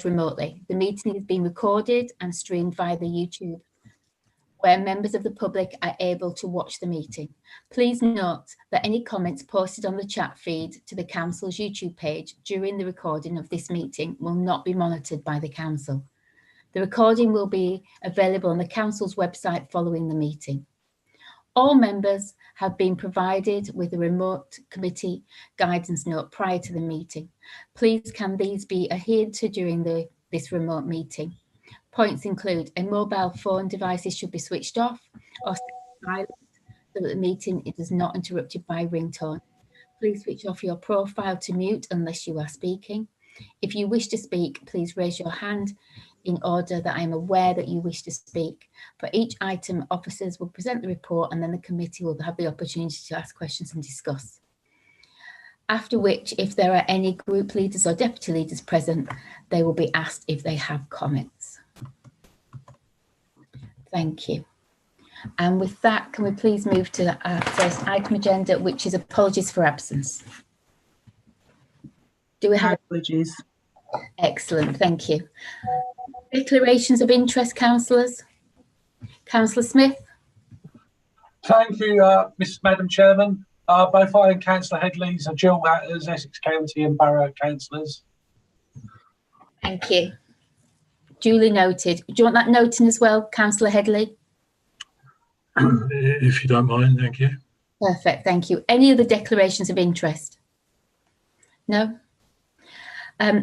remotely. The meeting is being recorded and streamed via the YouTube, where members of the public are able to watch the meeting. Please note that any comments posted on the chat feed to the Council's YouTube page during the recording of this meeting will not be monitored by the Council. The recording will be available on the Council's website following the meeting. All members have been provided with a remote committee guidance note prior to the meeting. Please can these be adhered to during this remote meeting? Points include a mobile phone devices should be switched off or silent so that the meeting is not interrupted by ringtone. Please switch off your profile to mute unless you are speaking. If you wish to speak, please raise your hand in order that I am aware that you wish to speak. For each item, officers will present the report and then the committee will have the opportunity to ask questions and discuss. After which, if there are any group leaders or deputy leaders present, they will be asked if they have comments. Thank you. And with that, can we please move to our first item agenda, which is apologies for absence. Do we have apologies? Excellent, thank you. Declarations of interest, councillors. Councillor Smith. Thank you, Madam Chairman. Both I and Councillor Headley's are dual as Essex County and Borough councillors. Thank you. Duly noted. Do you want that noting as well, Councillor Headley? If you don't mind, thank you. Perfect, thank you. Any other declarations of interest? No?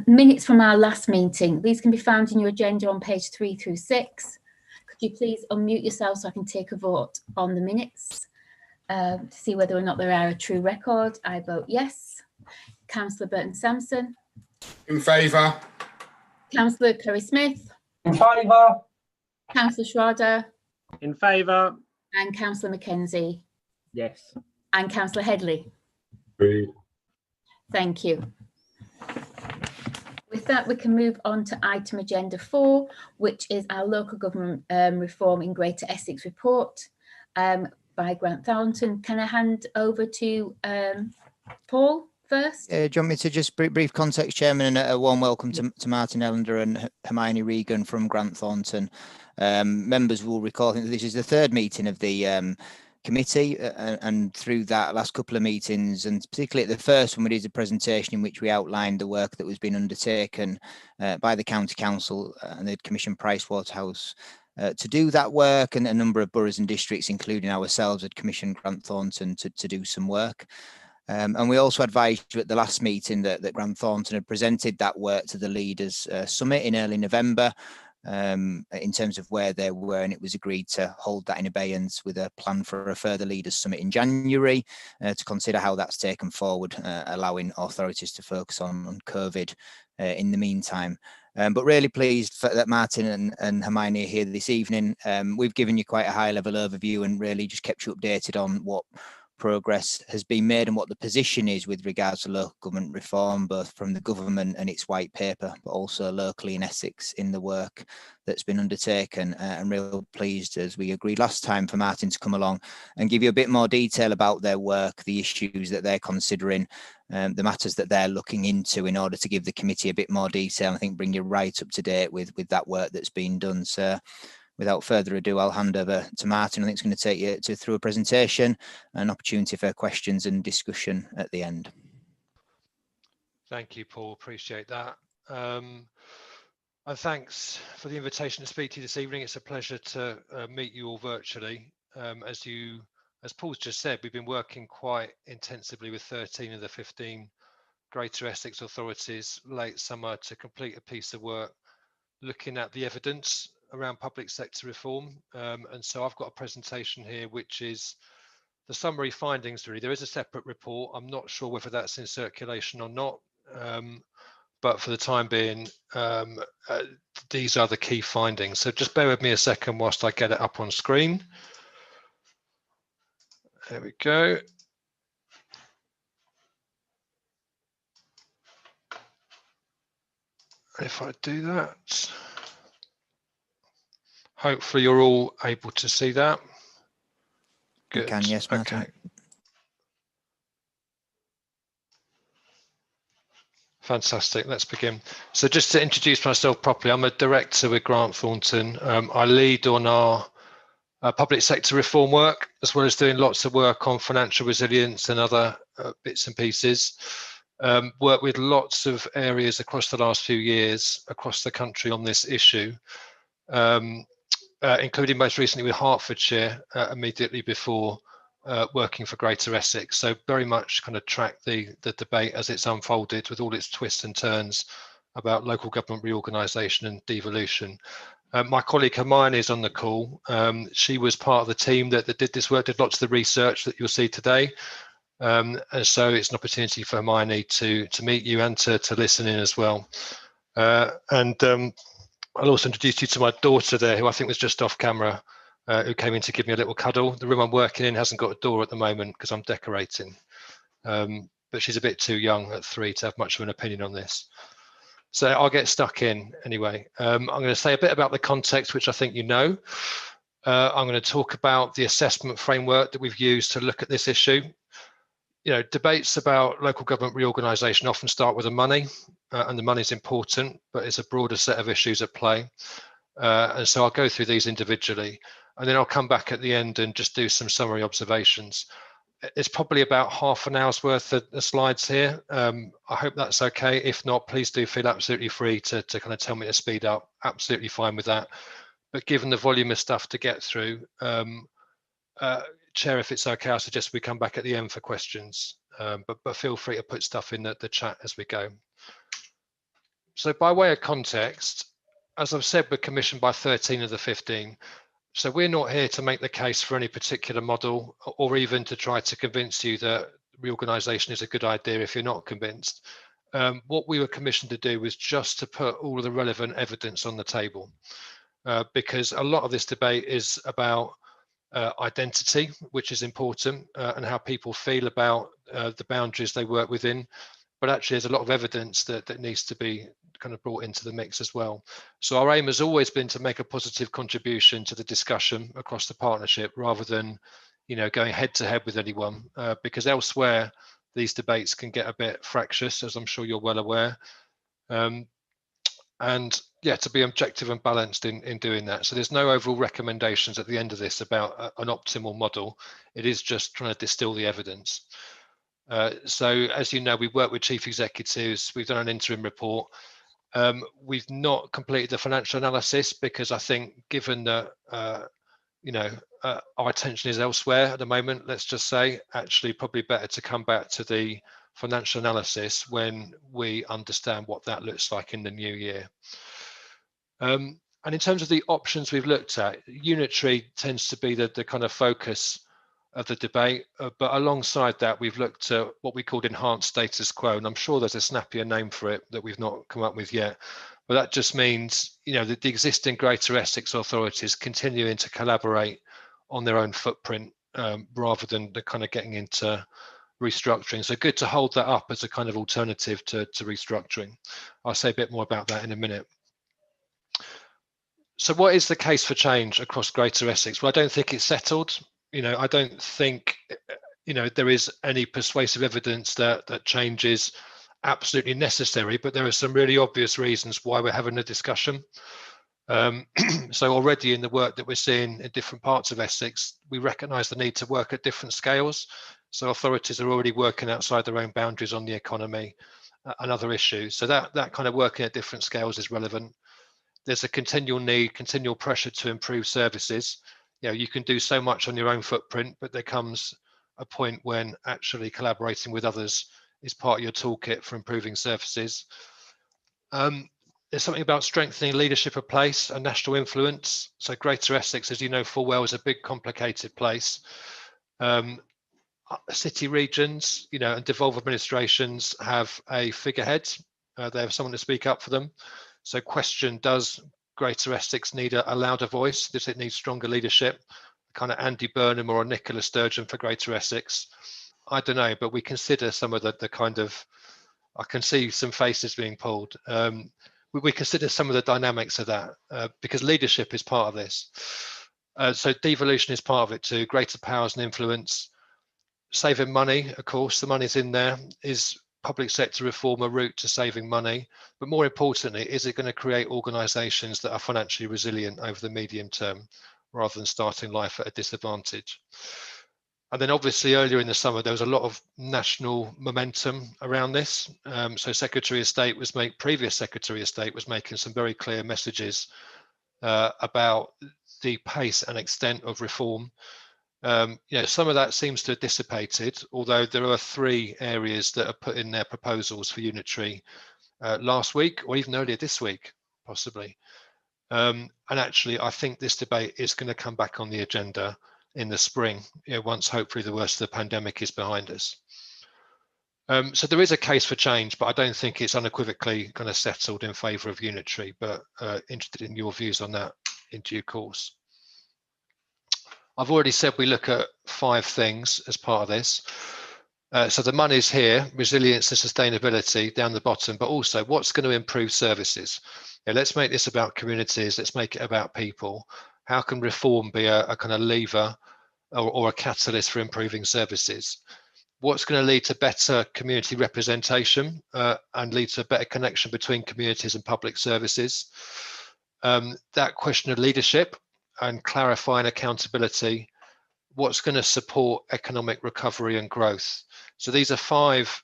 Minutes from our last meeting. These can be found in your agenda on page 3 through 6. Could you please unmute yourself so I can take a vote on the minutes to see whether or not they are a true record? I vote yes. Councillor Burton-Sampson. In favour. Councillor Curry-Smith. In favour. Councillor Schrader. In favour. And Councillor Mackenzie. Yes. And Councillor Headley. Agreed. Thank you. With that, we can move on to item agenda 4, which is our local government reform in Greater Essex report by Grant Thornton. Can I hand over to Paul first? Do you want me to just brief context, Chairman, and a warm welcome to Martin Ellender and Hermione Regan from Grant Thornton. Members will recall, I think this is the third meeting of the committee, and through that last couple of meetings, and particularly at the first one, we did a presentation in which we outlined the work that was being undertaken by the County Council and the Commission Pricewaterhouse to do that work, and a number of boroughs and districts, including ourselves, had commissioned Grant Thornton to do some work. And we also advised you at the last meeting that Grant Thornton had presented that work to the Leaders Summit in early November, in terms of where they were, and it was agreed to hold that in abeyance with a plan for a further Leaders Summit in January to consider how that's taken forward, allowing authorities to focus on COVID in the meantime. But really pleased that Martin and Hermione are here this evening. We've given you quite a high level overview and really just kept you updated on what progress has been made and what the position is with regards to local government reform, both from the government and its white paper, but also locally in Essex in the work that's been undertaken. I'm real pleased, as we agreed last time, for Martin to come along and give you a bit more detail about their work, the issues that they're considering, the matters that they're looking into, in order to give the committee a bit more detail. I think bring you right up to date with that work that's been done. So without further ado, I'll hand over to Martin. I think it's going to take you through a presentation, an opportunity for questions and discussion at the end. Thank you, Paul. Appreciate that. And thanks for the invitation to speak to you this evening. It's a pleasure to meet you all virtually. As Paul's just said, we've been working quite intensively with 13 of the 15 Greater Essex authorities late summer to complete a piece of work looking at the evidence around public sector reform, and so I've got a presentation here which is the summary findings. Really, there is a separate report. I'm not sure whether that's in circulation or not, but for the time being, these are the key findings. So just bear with me a second whilst I get it up on screen. There we go. If I do that, hopefully you're all able to see that. Good. You can, yes, Martin. Okay. Fantastic. Let's begin. So just to introduce myself properly, I'm a director with Grant Thornton. I lead on our public sector reform work, as well as doing lots of work on financial resilience and other bits and pieces. Worked with lots of areas across the last few years across the country on this issue, including most recently with Hertfordshire immediately before working for Greater Essex. So very much kind of track the debate as it's unfolded with all its twists and turns about local government reorganisation and devolution. My colleague Hermione is on the call. She was part of the team that did this work, did lots of the research that you'll see today. And so it's an opportunity for Hermione to meet you and to listen in as well. I'll also introduce you to my daughter there, who I think was just off camera, who came in to give me a little cuddle. The room I'm working in hasn't got a door at the moment because I'm decorating. But she's a bit too young at 3 to have much of an opinion on this. So I'll get stuck in anyway. I'm going to say a bit about the context, which I think you know. I'm going to talk about the assessment framework that we've used to look at this issue. You know, debates about local government reorganisation often start with the money, and the money is important, but it's a broader set of issues at play. And so I'll go through these individually, and then I'll come back at the end and just do some summary observations. It's probably about half an hour's worth of the slides here. I hope that's okay. If not, please do feel absolutely free to kind of tell me to speed up. Absolutely fine with that. But given the volume of stuff to get through, Chair, if it's okay, I suggest we come back at the end for questions, but feel free to put stuff in the chat as we go. So by way of context, as I've said, we're commissioned by 13 of the 15. So we're not here to make the case for any particular model or even to try to convince you that reorganisation is a good idea if you're not convinced. What we were commissioned to do was just to put all of the relevant evidence on the table, because a lot of this debate is about identity, which is important, and how people feel about the boundaries they work within. But actually, there's a lot of evidence that needs to be kind of brought into the mix as well. So our aim has always been to make a positive contribution to the discussion across the partnership, rather than, you know, going head to head with anyone, because elsewhere these debates can get a bit fractious, as I'm sure you're well aware. And yeah, to be objective and balanced in doing that. So there's no overall recommendations at the end of this about an optimal model. It is just trying to distill the evidence. So as you know, we work with chief executives. We've done an interim report. We've not completed the financial analysis because I think, given that you know, our attention is elsewhere at the moment, let's just say, actually probably better to come back to the financial analysis when we understand what that looks like in the new year. And in terms of the options we've looked at, Unitary tends to be the kind of focus of the debate, but alongside that we've looked at what we called enhanced status quo, and I'm sure there's a snappier name for it that we've not come up with yet, but that just means, you know, that the existing Greater Essex authorities continuing to collaborate on their own footprint, rather than the kind of getting into restructuring. So good to hold that up as a kind of alternative to restructuring. I'll say a bit more about that in a minute. So what is the case for change across Greater Essex? Well, I don't think it's settled. You know, I don't think, you know, there is any persuasive evidence that change is absolutely necessary, but there are some really obvious reasons why we're having a discussion. So already in the work that we're seeing in different parts of Essex, we recognise the need to work at different scales. So authorities are already working outside their own boundaries on the economy and other issues. So that kind of working at different scales is relevant. There's a continual need, continual pressure to improve services. You know, you can do so much on your own footprint, but there comes a point when actually collaborating with others is part of your toolkit for improving services. There's something about strengthening leadership of place and national influence. So Greater Essex, as you know full well, is a big, complicated place. City regions, you know, and devolved administrations have a figurehead. They have someone to speak up for them. So question, does Greater Essex need a louder voice? Does it need stronger leadership? Kind of Andy Burnham or a Nicola Sturgeon for Greater Essex? I don't know, but we consider some of the kind of, I can see some faces being pulled. We consider some of the dynamics of that, because leadership is part of this. So devolution is part of it too, greater powers and influence. Saving money, of course, the money's in there, is public sector reform a route to saving money? But more importantly, is it going to create organisations that are financially resilient over the medium term, rather than starting life at a disadvantage? And then obviously earlier in the summer, there was a lot of national momentum around this. So Secretary of State previous Secretary of State was making some very clear messages about the pace and extent of reform. Some of that seems to have dissipated, although there are 3 areas that are put in their proposals for Unitary last week, or even earlier this week, possibly. And actually, I think this debate is going to come back on the agenda in the spring, once hopefully the worst of the pandemic is behind us. So there is a case for change, but I don't think it's unequivocally kind of settled in favour of Unitary, but interested in your views on that in due course. I've already said we look at 5 things as part of this. So the money's here, resilience and sustainability down the bottom, but also what's going to improve services. Let's make this about communities, let's make it about people. How can reform be a kind of lever or a catalyst for improving services? What's going to lead to better community representation and lead to a better connection between communities and public services? That question of leadership and clarifying accountability. What's going to support economic recovery and growth? So these are 5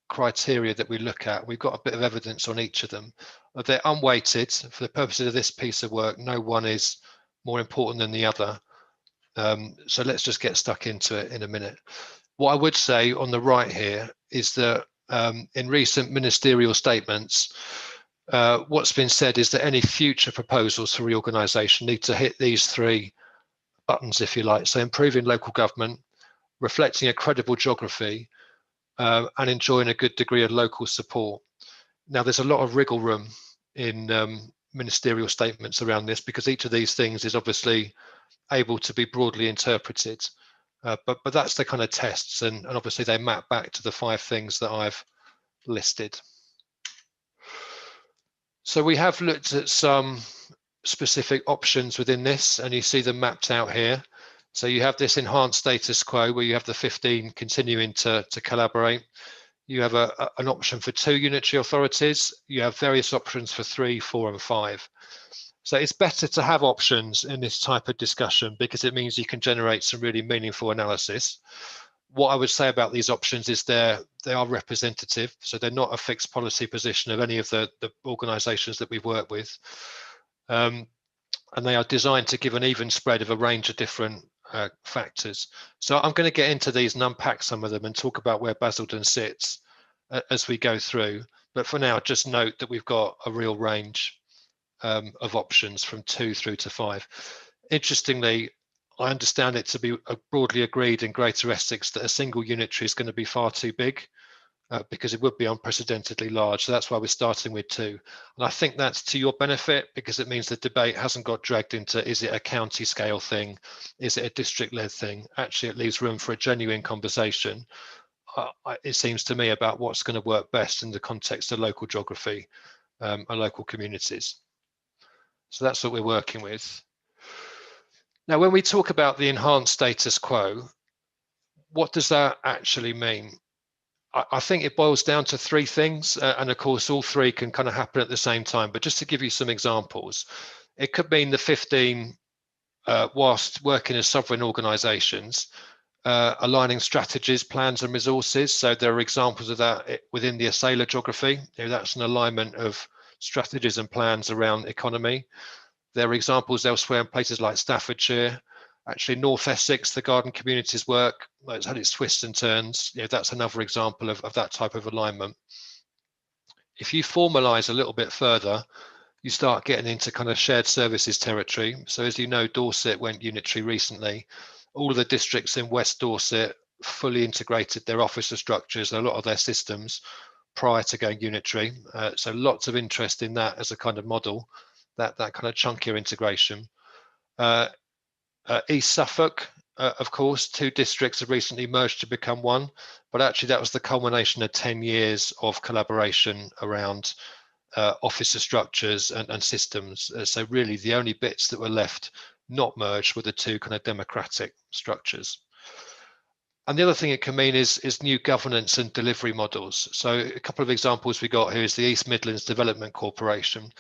criteria that we look at. We've got a bit of evidence on each of them. They're unweighted for the purposes of this piece of work. No one is more important than the other. So let's just get stuck into it in a minute. What I would say on the right here is that in recent ministerial statements, what's been said is that any future proposals for reorganisation need to hit these 3 buttons, if you like. So improving local government, reflecting a credible geography, and enjoying a good degree of local support. Now, there's a lot of wriggle room in ministerial statements around this, because each of these things is obviously able to be broadly interpreted. But that's the kind of tests, and obviously they map back to the 5 things that I've listed. So we have looked at some specific options within this, and you see them mapped out here. So you have this enhanced status quo where you have the 15 continuing to collaborate. You have an option for 2 unitary authorities. You have various options for 3, 4 and 5. So it's better to have options in this type of discussion, because it means you can generate some really meaningful analysis. What I would say about these options is they are representative, so they're not a fixed policy position of any of the organisations that we've worked with. And they are designed to give an even spread of a range of different factors. So I'm going to get into these and unpack some of them and talk about where Basildon sits as we go through. But for now, just note that we've got a real range of options from 2 through to 5. Interestingly, I understand it to be broadly agreed in Greater Essex that a single unitary is going to be far too big, because it would be unprecedentedly large. So that's why we're starting with 2. And I think that's to your benefit, because it means the debate hasn't got dragged into, is it a county scale thing? Is it a district led thing? Actually, it leaves room for a genuine conversation. It seems to me about what's going to work best in the context of local geography and local communities. So that's what we're working with. Now, when we talk about the enhanced status quo, what does that actually mean? I think it boils down to 3 things, and of course all 3 can kind of happen at the same time, but just to give you some examples, it could mean the 15 whilst working as sovereign organisations, aligning strategies, plans and resources. So there are examples of that within the Decile geography. That's an alignment of strategies and plans around economy. There are examples elsewhere in places like Staffordshire. Actually, North Essex, the garden communities work, it's had its twists and turns. That's another example of that type of alignment. If you formalise a little bit further, you start getting into kind of shared services territory. So as you know, Dorset went unitary recently. All of the districts in West Dorset fully integrated their officer structures and a lot of their systems prior to going unitary. So lots of interest in that as a kind of model, that kind of chunkier integration. East Suffolk, of course, 2 districts have recently merged to become 1, but actually that was the culmination of 10 years of collaboration around officer structures and systems. So really the only bits that were left not merged were the 2 kind of democratic structures. And the other thing it can mean is new governance and delivery models. So a couple of examples we got here is the East Midlands Development Corporation,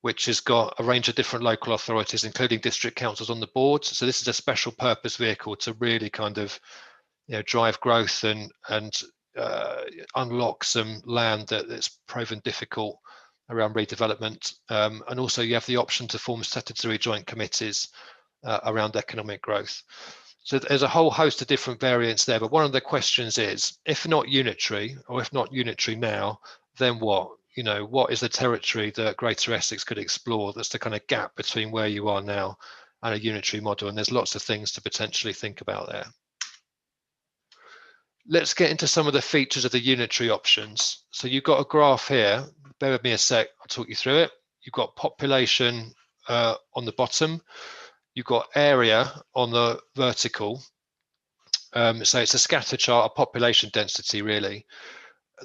which has got a range of different local authorities, including district councils on the board. So this is a special purpose vehicle to really kind of, you know, drive growth and unlock some land that's proven difficult around redevelopment. And also you have the option to form statutory joint committees around economic growth. So there's a whole host of different variants there, but one of the questions is, if not unitary, or if not unitary now, then what? You know, what is the territory that Greater Essex could explore that's the kind of gap between where you are now and a unitary model? And there's lots of things to potentially think about there. Let's get into some of the features of the unitary options. So you've got a graph here, bear with me a sec, I'll talk you through it. You've got population on the bottom. You've got area on the vertical. So it's a scatter chart of population density, really.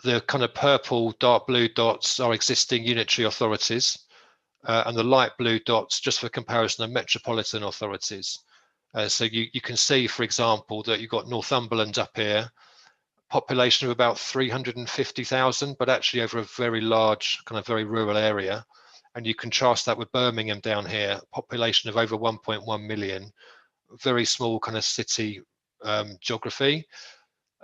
The kind of purple, dark blue dots are existing unitary authorities, and the light blue dots, just for comparison, are metropolitan authorities. So you can see, for example, that you've got Northumberland up here, population of about 350,000, but actually over a very large, kind of very rural area. And you contrast that with Birmingham down here, population of over 1.1 million, very small kind of city geography.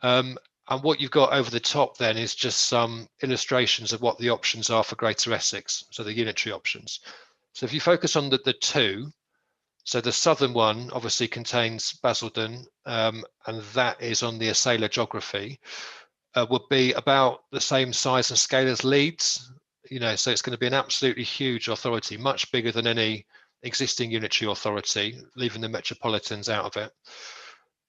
And what you've got over the top then is just some illustrations of what the options are for Greater Essex, so the unitary options. So if you focus on the two, so the southern one obviously contains Basildon, and that is on the Asaila geography, would be about the same size and scale as Leeds. You know, so it's going to be an absolutely huge authority, much bigger than any existing unitary authority, leaving the metropolitans out of it.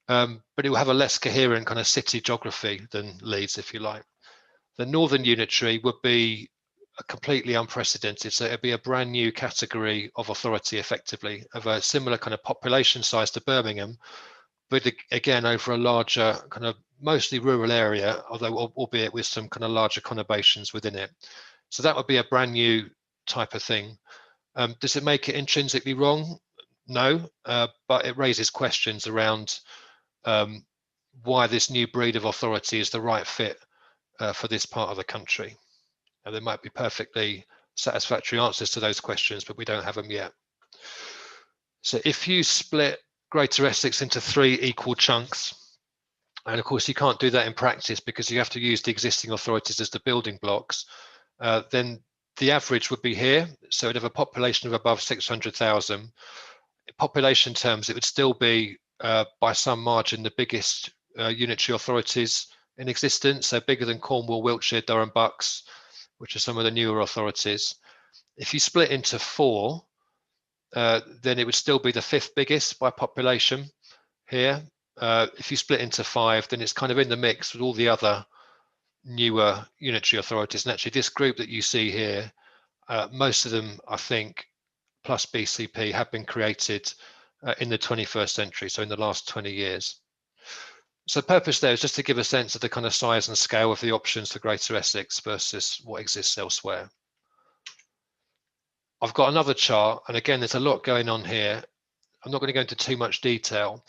But it will have a less coherent kind of city geography than Leeds, if you like. The northern unitary would be completely unprecedented, so it'd be a brand new category of authority, effectively, of a similar kind of population size to Birmingham, but again over a larger kind of mostly rural area, although albeit with some kind of larger conurbations within it. So that would be a brand new type of thing. Does it make it intrinsically wrong? No, but it raises questions around why this new breed of authority is the right fit for this part of the country. And there might be perfectly satisfactory answers to those questions, but we don't have them yet. So if you split Greater Essex into 3 equal chunks, and of course you can't do that in practice because you have to use the existing authorities as the building blocks, then the average would be here. So it'd have a population of above 600,000. In population terms, it would still be by some margin the biggest unitary authorities in existence, so bigger than Cornwall, Wiltshire, Durham, Bucks, which are some of the newer authorities. If you split into 4, then it would still be the 5th biggest by population here. If you split into 5, then it's kind of in the mix with all the other newer unitary authorities. And actually this group that you see here, most of them, I think, plus BCP, have been created in the 21st century, so in the last 20 years. So the purpose there is just to give a sense of the kind of size and scale of the options for Greater Essex versus what exists elsewhere. I've got another chart, and again, there's a lot going on here. I'm not going to go into too much detail,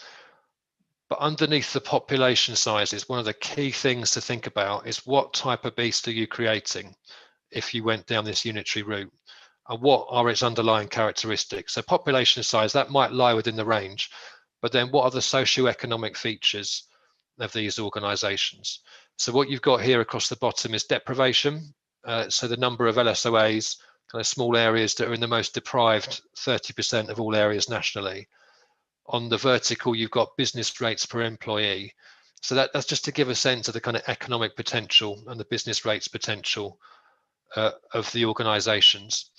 but underneath the population sizes, one of the key things to think about is what type of beast are you creating if you went down this unitary route, and what are its underlying characteristics. So population size, that might lie within the range, but then what are the socio-economic features of these organisations? So what you've got here across the bottom is deprivation. So the number of LSOAs, kind of small areas that are in the most deprived 30% of all areas nationally. On the vertical, you've got business rates per employee. So that's just to give a sense of the kind of economic potential and the business rates potential of the organisations.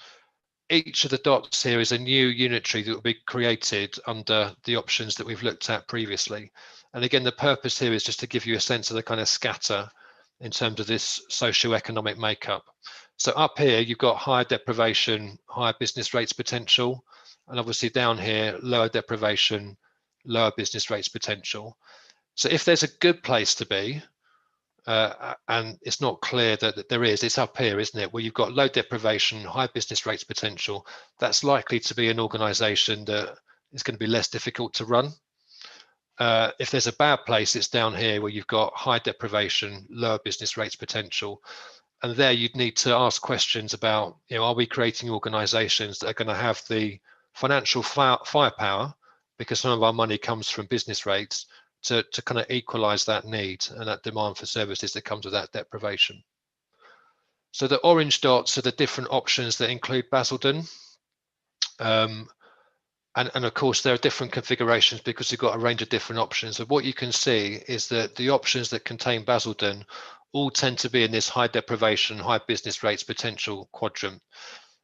Each of the dots here is a new unitary that will be created under the options that we've looked at previously. And again, the purpose here is just to give you a sense of the kind of scatter in terms of this socio-economic makeup. So up here, you've got higher deprivation, higher business rates potential, and obviously down here, lower deprivation, lower business rates potential. So if there's a good place to be, and it's not clear that there is, it's up here, isn't it? Where you've got low deprivation, high business rates potential, that's likely to be an organisation that is going to be less difficult to run. If there's a bad place, it's down here where you've got high deprivation, lower business rates potential. And there you'd need to ask questions about, are we creating organisations that are going to have the financial firepower, because some of our money comes from business rates, to kind of equalise that need and that demand for services that comes with that deprivation. So the orange dots are the different options that include Basildon. And of course, there are different configurations because you've got a range of different options. But what you can see is that the options that contain Basildon all tend to be in this high deprivation, high business rates potential quadrant.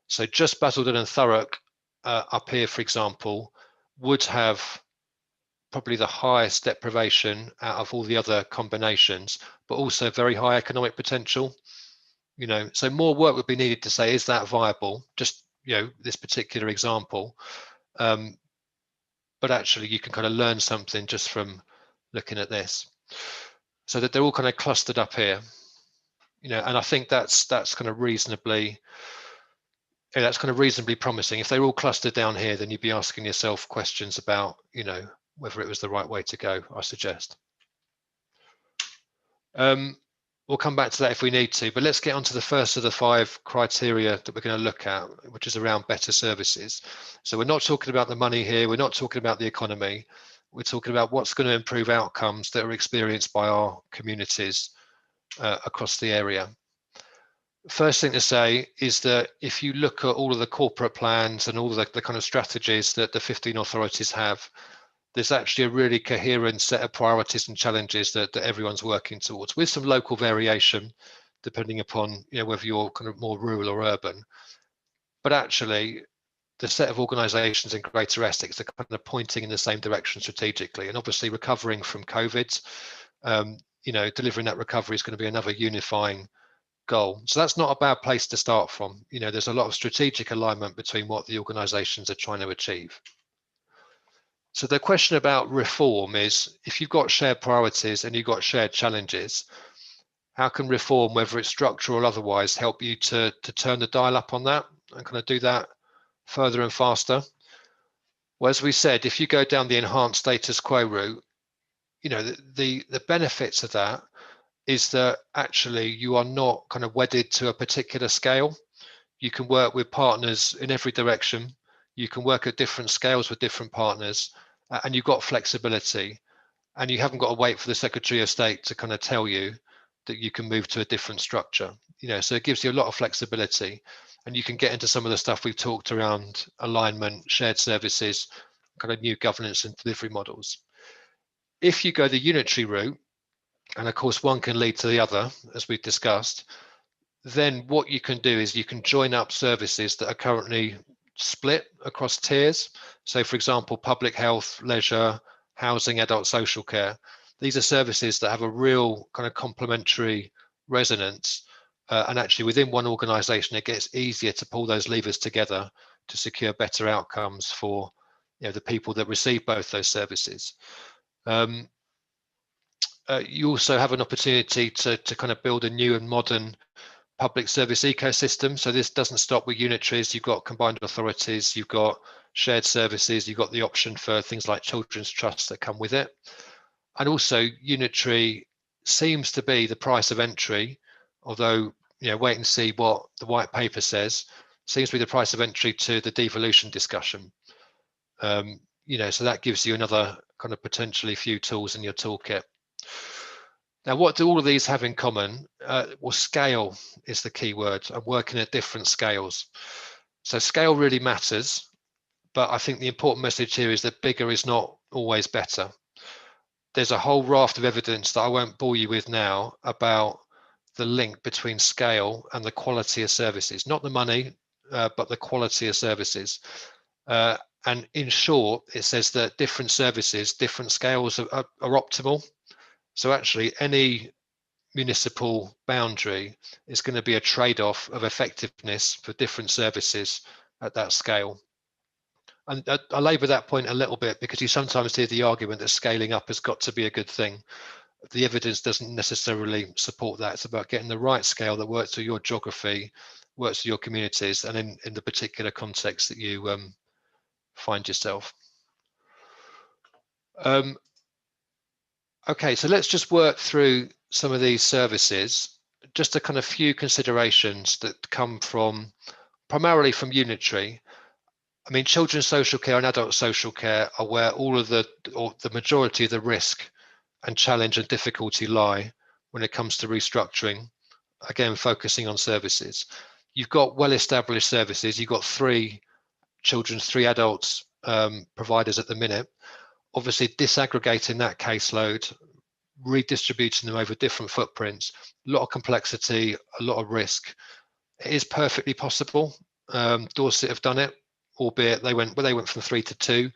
So just Basildon and Thurrock up here, for example, would have probably the highest deprivation out of all the other combinations, but also very high economic potential. So more work would be needed to say, is that viable? Just, this particular example. But actually you can kind of learn something just from looking at this. So that they're all kind of clustered up here, and I think that's kind of reasonably promising. If they're all clustered down here, then you'd be asking yourself questions about, whether it was the right way to go, I suggest. We'll come back to that if we need to, but let's get on to the first of the 5 criteria that we're going to look at, which is around better services. So we're not talking about the money here, we're not talking about the economy, we're talking about what's going to improve outcomes that are experienced by our communities across the area. First thing to say is that if you look at all of the corporate plans and all of the kind of strategies that the 15 authorities have, there's actually a really coherent set of priorities and challenges that everyone's working towards, with some local variation, depending upon whether you're kind of more rural or urban. But actually, the set of organisations in Greater Essex are kind of pointing in the same direction strategically, and obviously recovering from COVID, delivering that recovery is going to be another unifying goal. So that's not a bad place to start from. There's a lot of strategic alignment between what the organisations are trying to achieve. So the question about reform is, if you've got shared priorities and you've got shared challenges, how can reform, whether it's structural or otherwise, help you to turn the dial up on that and kind of do that further and faster? Well, as we said, if you go down the enhanced status quo route, the benefits of that is that actually you are not kind of wedded to a particular scale. You can work with partners in every direction. You can work at different scales with different partners, and you've got flexibility, and you haven't got to wait for the Secretary of State to kind of tell you that you can move to a different structure. So it gives you a lot of flexibility, and you can get into some of the stuff we've talked around alignment, shared services, kind of new governance and delivery models. If you go the unitary route, and of course one can lead to the other, as we've discussed, then what you can do is you can join up services that are currently split across tiers. So for example, public health, leisure, housing, adult social care. These are services that have a real kind of complementary resonance. And actually within one organisation, it gets easier to pull those levers together to secure better outcomes for the people that receive both those services. You also have an opportunity to kind of build a new and modern public service ecosystem. So this doesn't stop with unitaries. You've got combined authorities, you've got shared services, you've got the option for things like children's trusts that come with it. And also unitary seems to be the price of entry, although wait and see what the white paper says, seems to be the price of entry to the devolution discussion. So that gives you another kind of potentially few tools in your toolkit. Now, what do all of these have in common? Well, scale is the key word, and working at different scales. So scale really matters, but I think the important message here is that bigger is not always better. There's a whole raft of evidence that I won't bore you with now about the link between scale and the quality of services, not the money, but the quality of services. And in short, it says that different services, different scales are optimal. So actually any municipal boundary is going to be a trade-off of effectiveness for different services at that scale. And I labour that point a little bit because you sometimes hear the argument that scaling up has got to be a good thing. The evidence doesn't necessarily support that. It's about getting the right scale that works for your geography, works for your communities, and in the particular context that you find yourself. Okay, so let's just work through some of these services. Just a kind of few considerations that come from primarily from Unitary. I mean, children's social care and adult social care are where all of the majority of the risk and challenge and difficulty lie when it comes to restructuring. Again, focusing on services. You've got well-established services. You've got 3 children's, 3 adults providers at the minute. Obviously, disaggregating that caseload, redistributing them over different footprints, a lot of complexity, a lot of risk. It is perfectly possible. Dorset have done it, albeit they went from 3 to 2.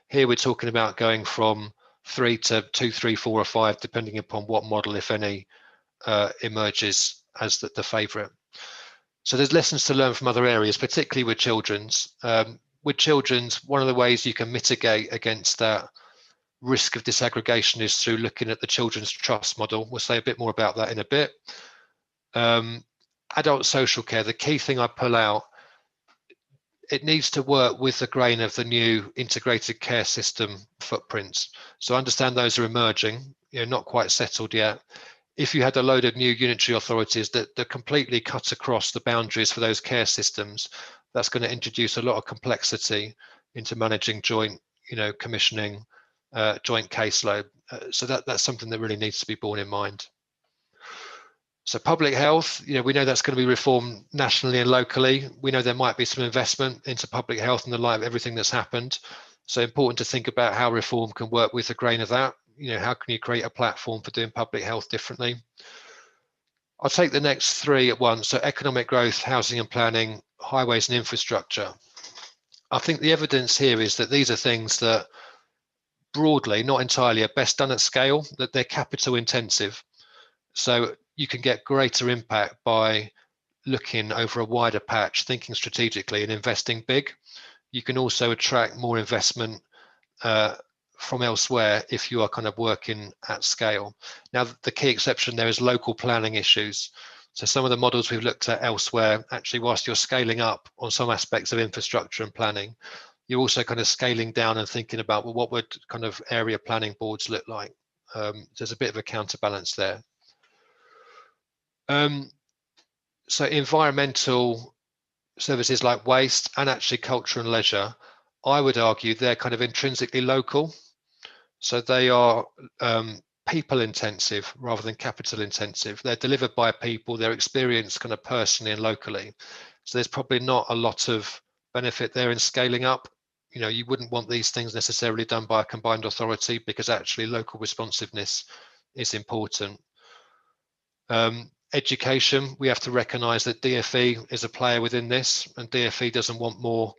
Here we're talking about going from 3 to 2, 3, 4, or 5, depending upon what model, if any, emerges as the favourite. So there's lessons to learn from other areas, particularly with children's. With children's, one of the ways you can mitigate against that risk of disaggregation is through looking at the children's trust model. We'll say a bit more about that in a bit. Adult social care, the key thing I pull out, it needs to work with the grain of the new integrated care system footprints. So I understand those are emerging, not quite settled yet. If you had a load of new unitary authorities that completely cut across the boundaries for those care systems, that's going to introduce a lot of complexity into managing joint, commissioning, joint caseload. So that's something that really needs to be borne in mind. So public health, we know that's going to be reformed nationally and locally. We know there might be some investment into public health in the light of everything that's happened. So important to think about how reform can work with the grain of that. How can you create a platform for doing public health differently? I'll take the next 3 at once. So economic growth, housing and planning, highways and infrastructure. I think the evidence here is that these are things that broadly, not entirely, are best done at scale, that they're capital intensive. So you can get greater impact by looking over a wider patch, thinking strategically and investing big. You can also attract more investment from elsewhere if you are kind of working at scale. Now, the key exception there is local planning issues. So some of the models we've looked at elsewhere, actually, whilst you're scaling up on some aspects of infrastructure and planning, you're also kind of scaling down and thinking about, well, what would kind of area planning boards look like? There's a bit of a counterbalance there. So environmental services like waste and actually culture and leisure, I would argue they're kind of intrinsically local. So they are people intensive rather than capital intensive. They're delivered by people, they're experienced kind of personally and locally. So there's probably not a lot of benefit there in scaling up. You wouldn't want these things necessarily done by a combined authority because actually local responsiveness is important. Education, we have to recognise that DfE is a player within this, and DfE doesn't want more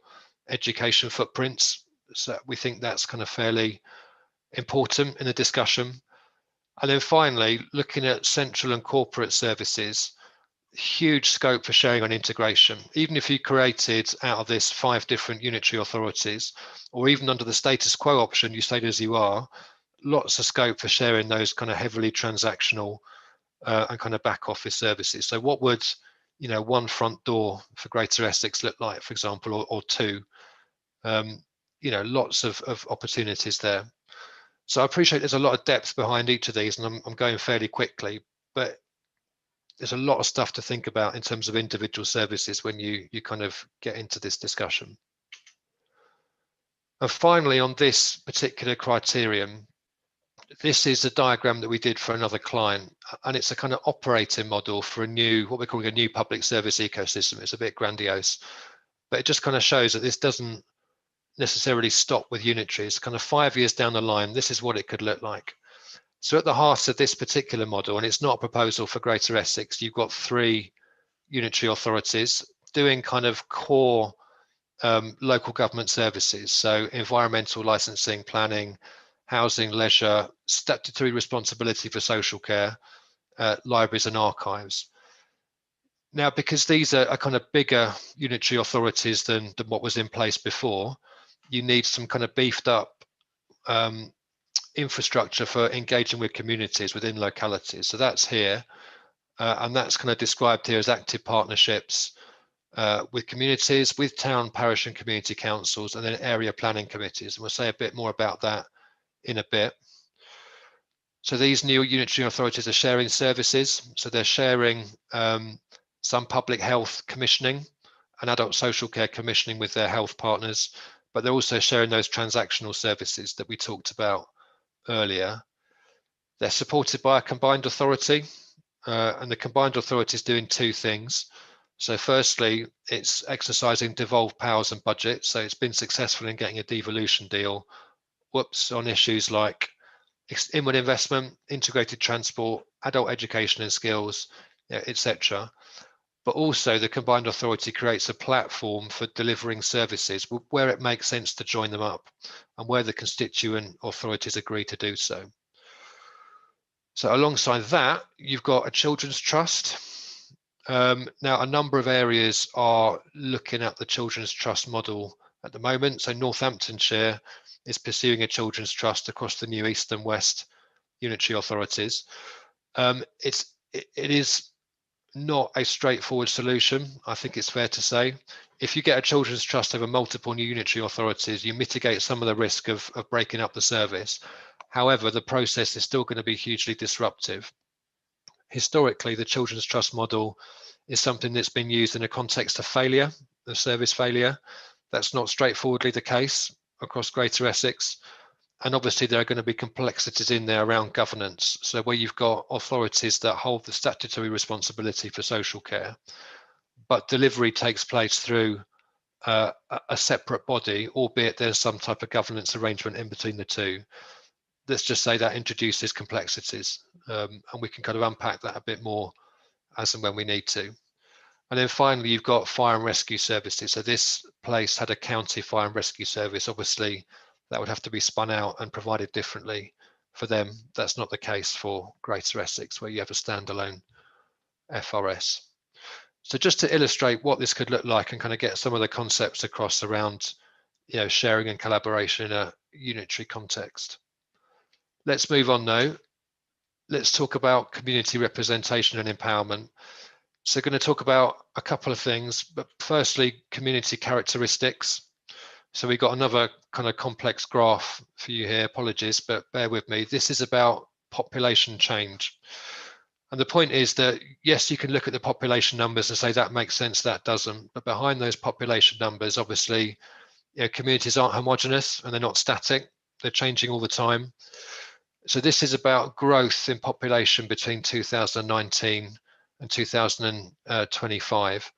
education footprints. So we think that's kind of fairly important in the discussion. And then finally, looking at central and corporate services, huge scope for sharing on integration. Even if you created out of this 5 different unitary authorities, or even under the status quo option, you stayed as you are, lots of scope for sharing those kind of heavily transactional and kind of back office services. So what would, one front door for Greater Essex look like, for example, or 2? Lots of opportunities there. So I appreciate there's a lot of depth behind each of these, and I'm going fairly quickly, but there's a lot of stuff to think about in terms of individual services when you kind of get into this discussion. And finally, on this particular criterion, this is a diagram that we did for another client, and it's a kind of operating model for what we're calling a new public service ecosystem. It's a bit grandiose, but it just kind of shows that this doesn't necessarily stop with Unitary. It's kind of 5 years down the line, this is what it could look like. So at the heart of this particular model, and it's not a proposal for Greater Essex, you've got 3 Unitary authorities doing kind of core local government services. So environmental licensing, planning, housing, leisure, statutory responsibility for social care, libraries and archives. Now, because these are kind of bigger unitary authorities than what was in place before, you need some kind of beefed up infrastructure for engaging with communities within localities. So that's here, and that's kind of described here as active partnerships with communities, with town, parish and community councils, and then area planning committees. And we'll say a bit more about that in a bit. So these new unitary authorities are sharing services. So they're sharing some public health commissioning and adult social care commissioning with their health partners, but they're also sharing those transactional services that we talked about earlier. They're supported by a combined authority, and the combined authority is doing two things. So firstly, it's exercising devolved powers and budget. So it's been successful in getting a devolution deal, on issues like inward investment, integrated transport, adult education and skills, etc. But also the combined authority creates a platform for delivering services where it makes sense to join them up and where the constituent authorities agree to do so. So alongside that, you've got a children's trust. Now, a number of areas are looking at the children's trust model at the moment. So Northamptonshire is pursuing a children's trust across the new East and West unitary authorities. It is not a straightforward solution, I think it's fair to say. If you get a children's trust over multiple new unitary authorities, you mitigate some of the risk of breaking up the service. However, the process is still going to be hugely disruptive. Historically, the children's trust model is something that's been used in a context of failure, of service failure. That's not straightforwardly the case across Greater Essex. And obviously there are going to be complexities in there around governance. So where you've got authorities that hold the statutory responsibility for social care, but delivery takes place through a separate body, albeit there's some type of governance arrangement in between the two. Let's just say that introduces complexities, and we can kind of unpack that a bit more as and when we need to. And then finally, you've got fire and rescue services. So this place had a county fire and rescue service. Obviously, that would have to be spun out and provided differently for them. That's not the case for Greater Essex, where you have a standalone FRS. So just to illustrate what this could look like and kind of get some of the concepts across around, sharing and collaboration in a unitary context. Let's move on now. Let's talk about community representation and empowerment. So going to talk about a couple of things, but firstly, community characteristics. So we've got another kind of complex graph for you here, apologies, but bear with me. This is about population change. And the point is that, yes, you can look at the population numbers and say that makes sense, that doesn't. But behind those population numbers, obviously, communities aren't homogenous and they're not static. They're changing all the time. So this is about growth in population between 2019 and 2025.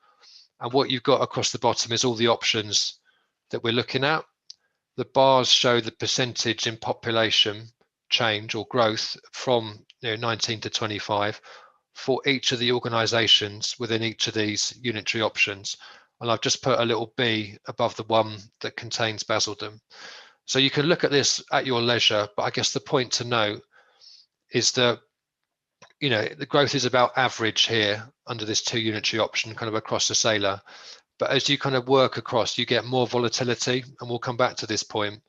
And what you've got across the bottom is all the options that we're looking at. The bars show the percentage in population change or growth from 19 to 25 for each of the organisations within each of these unitary options. And I've just put a little B above the one that contains Basildon. So you can look at this at your leisure, but I guess the point to note is that the growth is about average here under this 2 unitary option kind of across the sailor. But as you kind of work across, you get more volatility, and we'll come back to this point.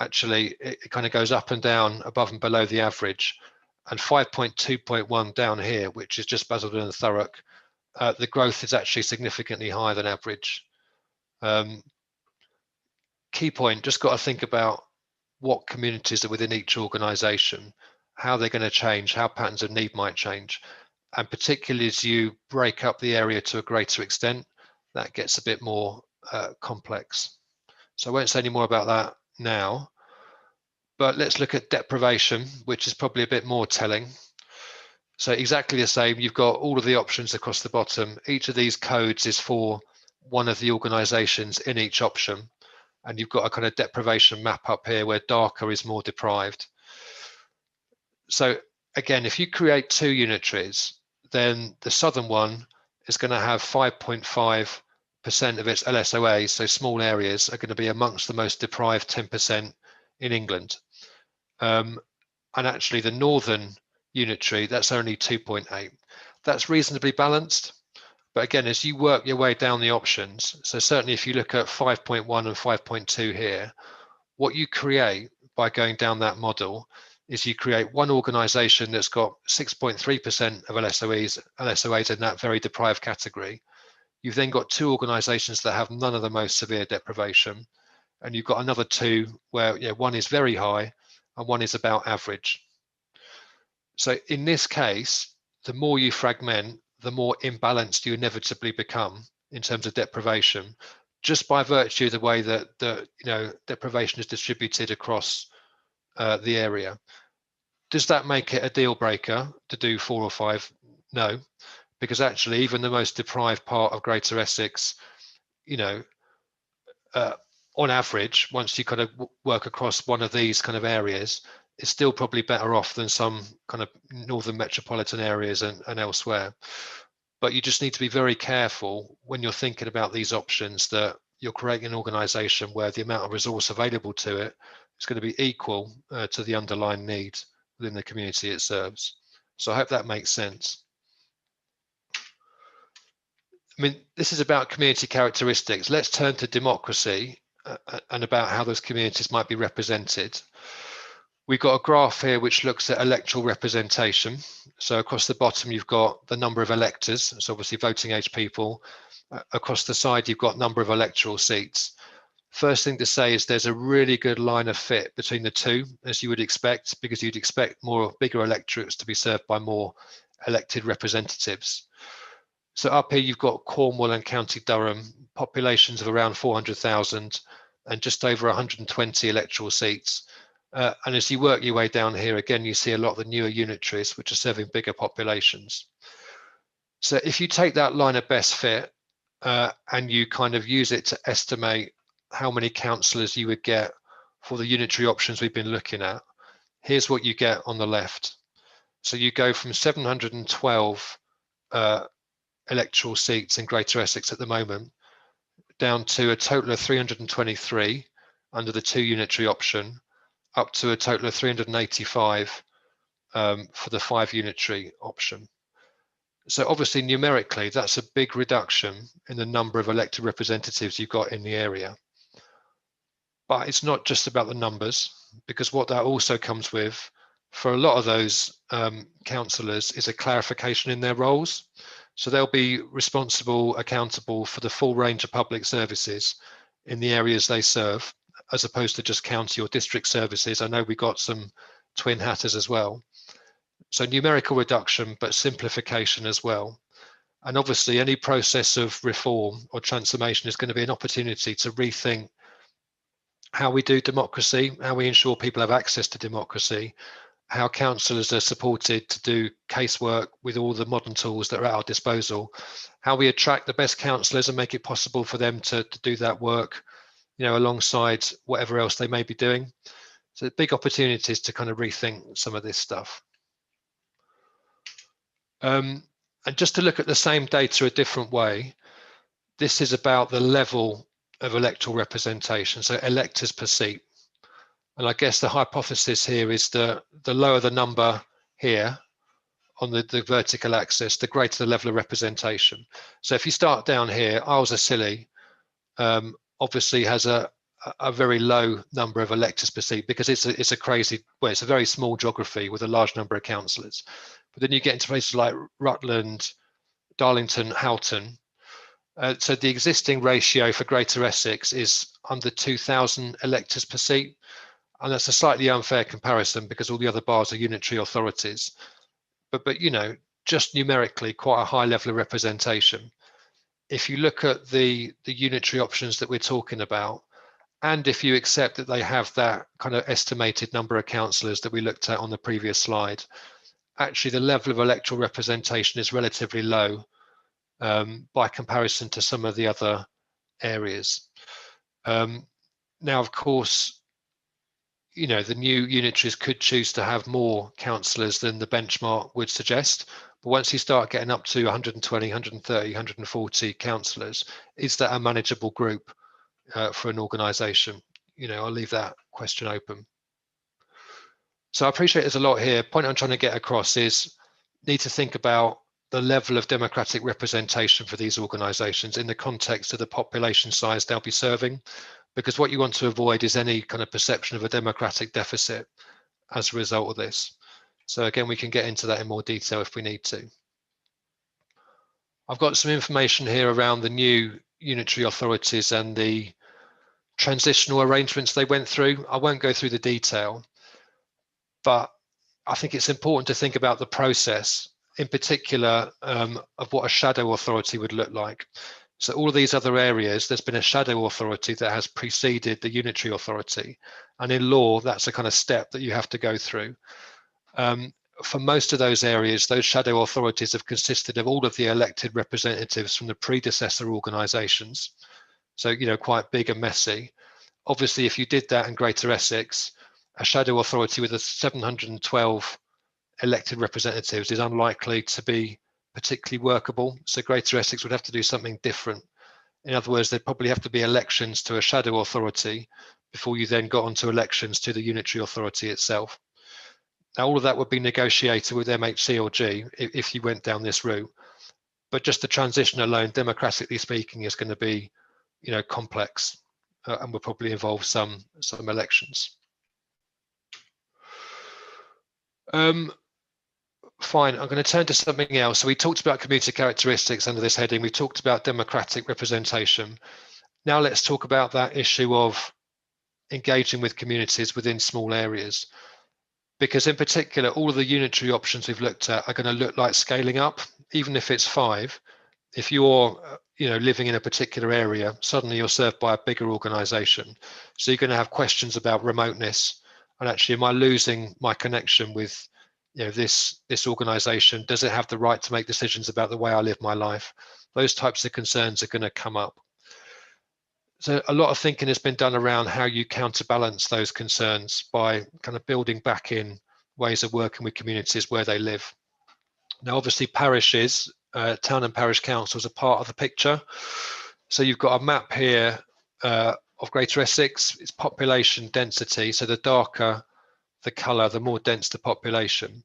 Actually, it kind of goes up and down, above and below the average. And 5.2.1 down here, which is just Basildon and Thurrock, the growth is actually significantly higher than average. Key point, just got to think about what communities are within each organisation, how they're going to change, how patterns of need might change. And particularly as you break up the area to a greater extent, that gets a bit more complex. So I won't say any more about that now, but let's look at deprivation, which is probably a bit more telling. So exactly the same, you've got all of the options across the bottom. Each of these codes is for one of the organisations in each option. And you've got a kind of deprivation map up here where darker is more deprived. So again, if you create 2 unitaries, then the southern one is going to have 5.5% of its LSOAs, so small areas, are going to be amongst the most deprived 10% in England. And actually the northern unitary, that's only 2.8. That's reasonably balanced. But again, as you work your way down the options, so certainly if you look at 5.1 and 5.2 here, what you create by going down that model is you create one organisation that's got 6.3% of LSOAs in that very deprived category. You've then got 2 organisations that have none of the most severe deprivation, and you've got another 2 where one is very high and one is about average. So in this case, the more you fragment, the more imbalanced you inevitably become in terms of deprivation, just by virtue of the way that deprivation is distributed across the area. Does that make it a deal breaker to do 4 or 5? No, because actually even the most deprived part of Greater Essex, on average, once you kind of work across one of these kind of areas, is still probably better off than some kind of northern metropolitan areas and elsewhere. But you just need to be very careful when you're thinking about these options that you're creating an organisation where the amount of resource available to it is going to be equal to the underlying need within the community it serves. So I hope that makes sense. I mean, this is about community characteristics. Let's turn to democracy and about how those communities might be represented. We've got a graph here which looks at electoral representation. So across the bottom, you've got the number of electors, so obviously voting age people. Across the side, you've got number of electoral seats. First thing to say is there's a really good line of fit between the two, as you would expect, because you'd expect bigger electorates to be served by more elected representatives. So up here, you've got Cornwall and County Durham, populations of around 400,000 and just over 120 electoral seats. And as you work your way down here, again, you see a lot of the newer unitaries, which are serving bigger populations. So if you take that line of best fit and you kind of use it to estimate how many councillors you would get for the unitary options we've been looking at, here's what you get on the left. So you go from 712 electoral seats in Greater Essex at the moment, down to a total of 323 under the 2 unitary option, up to a total of 385 for the 5 unitary option. So obviously numerically, that's a big reduction in the number of elected representatives you've got in the area. But it's not just about the numbers, because what that also comes with for a lot of those councillors is a clarification in their roles. So they'll be responsible, accountable for the full range of public services in the areas they serve, as opposed to just county or district services. I know we got some twin hatters as well. So numerical reduction, but simplification as well. And obviously any process of reform or transformation is going to be an opportunity to rethink how we do democracy, how we ensure people have access to democracy, how councillors are supported to do casework with all the modern tools that are at our disposal, how we attract the best councillors and make it possible for them to do that work, alongside whatever else they may be doing. So big opportunities to kind of rethink some of this stuff. And just to look at the same data a different way, this is about the level of electoral representation, so electors per seat. And I guess the hypothesis here is that the lower the number here on the vertical axis, the greater the level of representation. So if you start down here, Isles of Scilly obviously has a very low number of electors per seat because it's a very small geography with a large number of councillors. But then you get into places like Rutland, Darlington, Houghton. So the existing ratio for Greater Essex is under 2,000 electors per seat. And that's a slightly unfair comparison because all the other bars are unitary authorities. But just numerically, quite a high level of representation. If you look at the unitary options that we're talking about, and if you accept that they have that kind of estimated number of councillors that we looked at on the previous slide, actually the level of electoral representation is relatively low by comparison to some of the other areas. Now, of course, the new unitaries could choose to have more councillors than the benchmark would suggest. But once you start getting up to 120, 130, 140 councillors, is that a manageable group for an organisation? I'll leave that question open. So I appreciate there's a lot here. Point I'm trying to get across is need to think about the level of democratic representation for these organisations in the context of the population size they'll be serving, because what you want to avoid is any kind of perception of a democratic deficit as a result of this. So again, we can get into that in more detail if we need to. I've got some information here around the new unitary authorities and the transitional arrangements they went through. I won't go through the detail, but I think it's important to think about the process, in particular, of what a shadow authority would look like. So all of these other areas, there's been a shadow authority that has preceded the unitary authority. And in law, that's a kind of step that you have to go through. For most of those areas, those shadow authorities have consisted of all of the elected representatives from the predecessor organisations. So, you know, quite big and messy. Obviously, if you did that in Greater Essex, a shadow authority with a 712 elected representatives is unlikely to be particularly workable. So Greater Essex would have to do something different. In other words, there'd probably have to be elections to a shadow authority before you then got onto elections to the unitary authority itself. Now, all of that would be negotiated with MHC or G if you went down this route. But just the transition alone, democratically speaking, is going to be, you know, complex and will probably involve some elections. Fine, I'm going to turn to something else. So we talked about community characteristics under this heading. We talked about democratic representation. Now let's talk about that issue of engaging with communities within small areas. Because in particular, all of the unitary options we've looked at are going to look like scaling up, even if it's 5. If you're, you know, living in a particular area, suddenly you're served by a bigger organisation. So you're going to have questions about remoteness. And actually, am I losing my connection with, you know, this organisation? Does it have the right to make decisions about the way I live my life? Those types of concerns are going to come up. So a lot of thinking has been done around how you counterbalance those concerns by kind of building back in ways of working with communities where they live. Now, obviously, parishes, town and parish councils are part of the picture. So you've got a map here of Greater Essex, its population density. So the darker the colour, the more dense the population.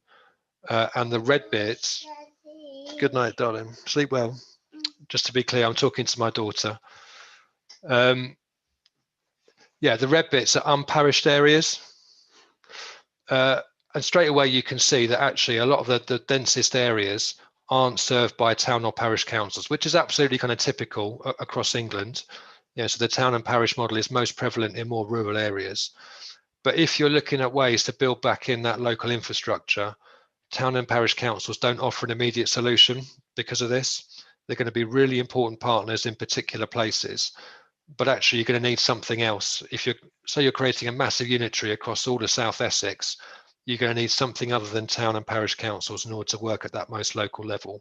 And the red bits, good night, darling, sleep well. Just to be clear, I'm talking to my daughter. Yeah, the red bits are unparished areas. And straight away you can see that actually a lot of the densest areas aren't served by town or parish councils, which is absolutely kind of typical across England. Yeah, so the town and parish model is most prevalent in more rural areas. But if you're looking at ways to build back in that local infrastructure, town and parish councils don't offer an immediate solution because of this. They're going to be really important partners in particular places. But actually, you're going to need something else. If you're creating a massive unitary across all of South Essex, you're going to need something other than town and parish councils in order to work at that most local level.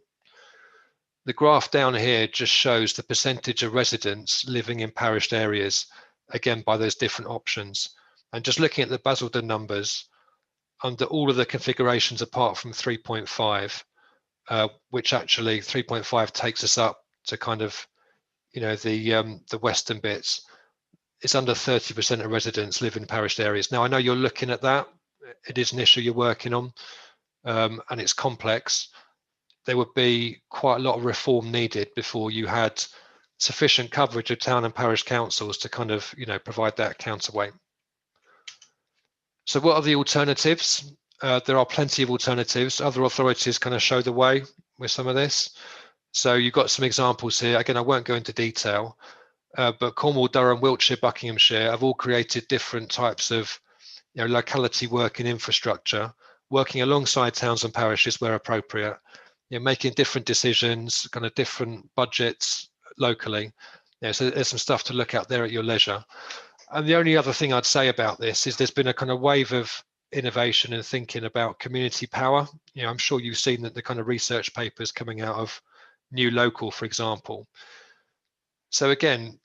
The graph down here just shows the percentage of residents living in parished areas, again, by those different options. And just looking at the Basildon numbers, under all of the configurations apart from 3.5, which actually 3.5 takes us up to kind of, you know, the western bits, it's under 30% of residents live in parished areas. Now, I know you're looking at that. It is an issue you're working on, and it's complex. There would be quite a lot of reform needed before you had sufficient coverage of town and parish councils to kind of, you know, provide that counterweight. So what are the alternatives? There are plenty of alternatives. Other authorities kind of show the way with some of this. So you've got some examples here. Again, I won't go into detail, but Cornwall, Durham, Wiltshire, Buckinghamshire have all created different types of, you know, locality work and infrastructure, working alongside towns and parishes where appropriate, you know, making different decisions, kind of different budgets locally. Yeah, so there's some stuff to look at there at your leisure. And the only other thing I'd say about this is there's been a kind of wave of innovation and thinking about community power. You know, I'm sure you've seen that the kind of research papers coming out of New Local, for example. So again,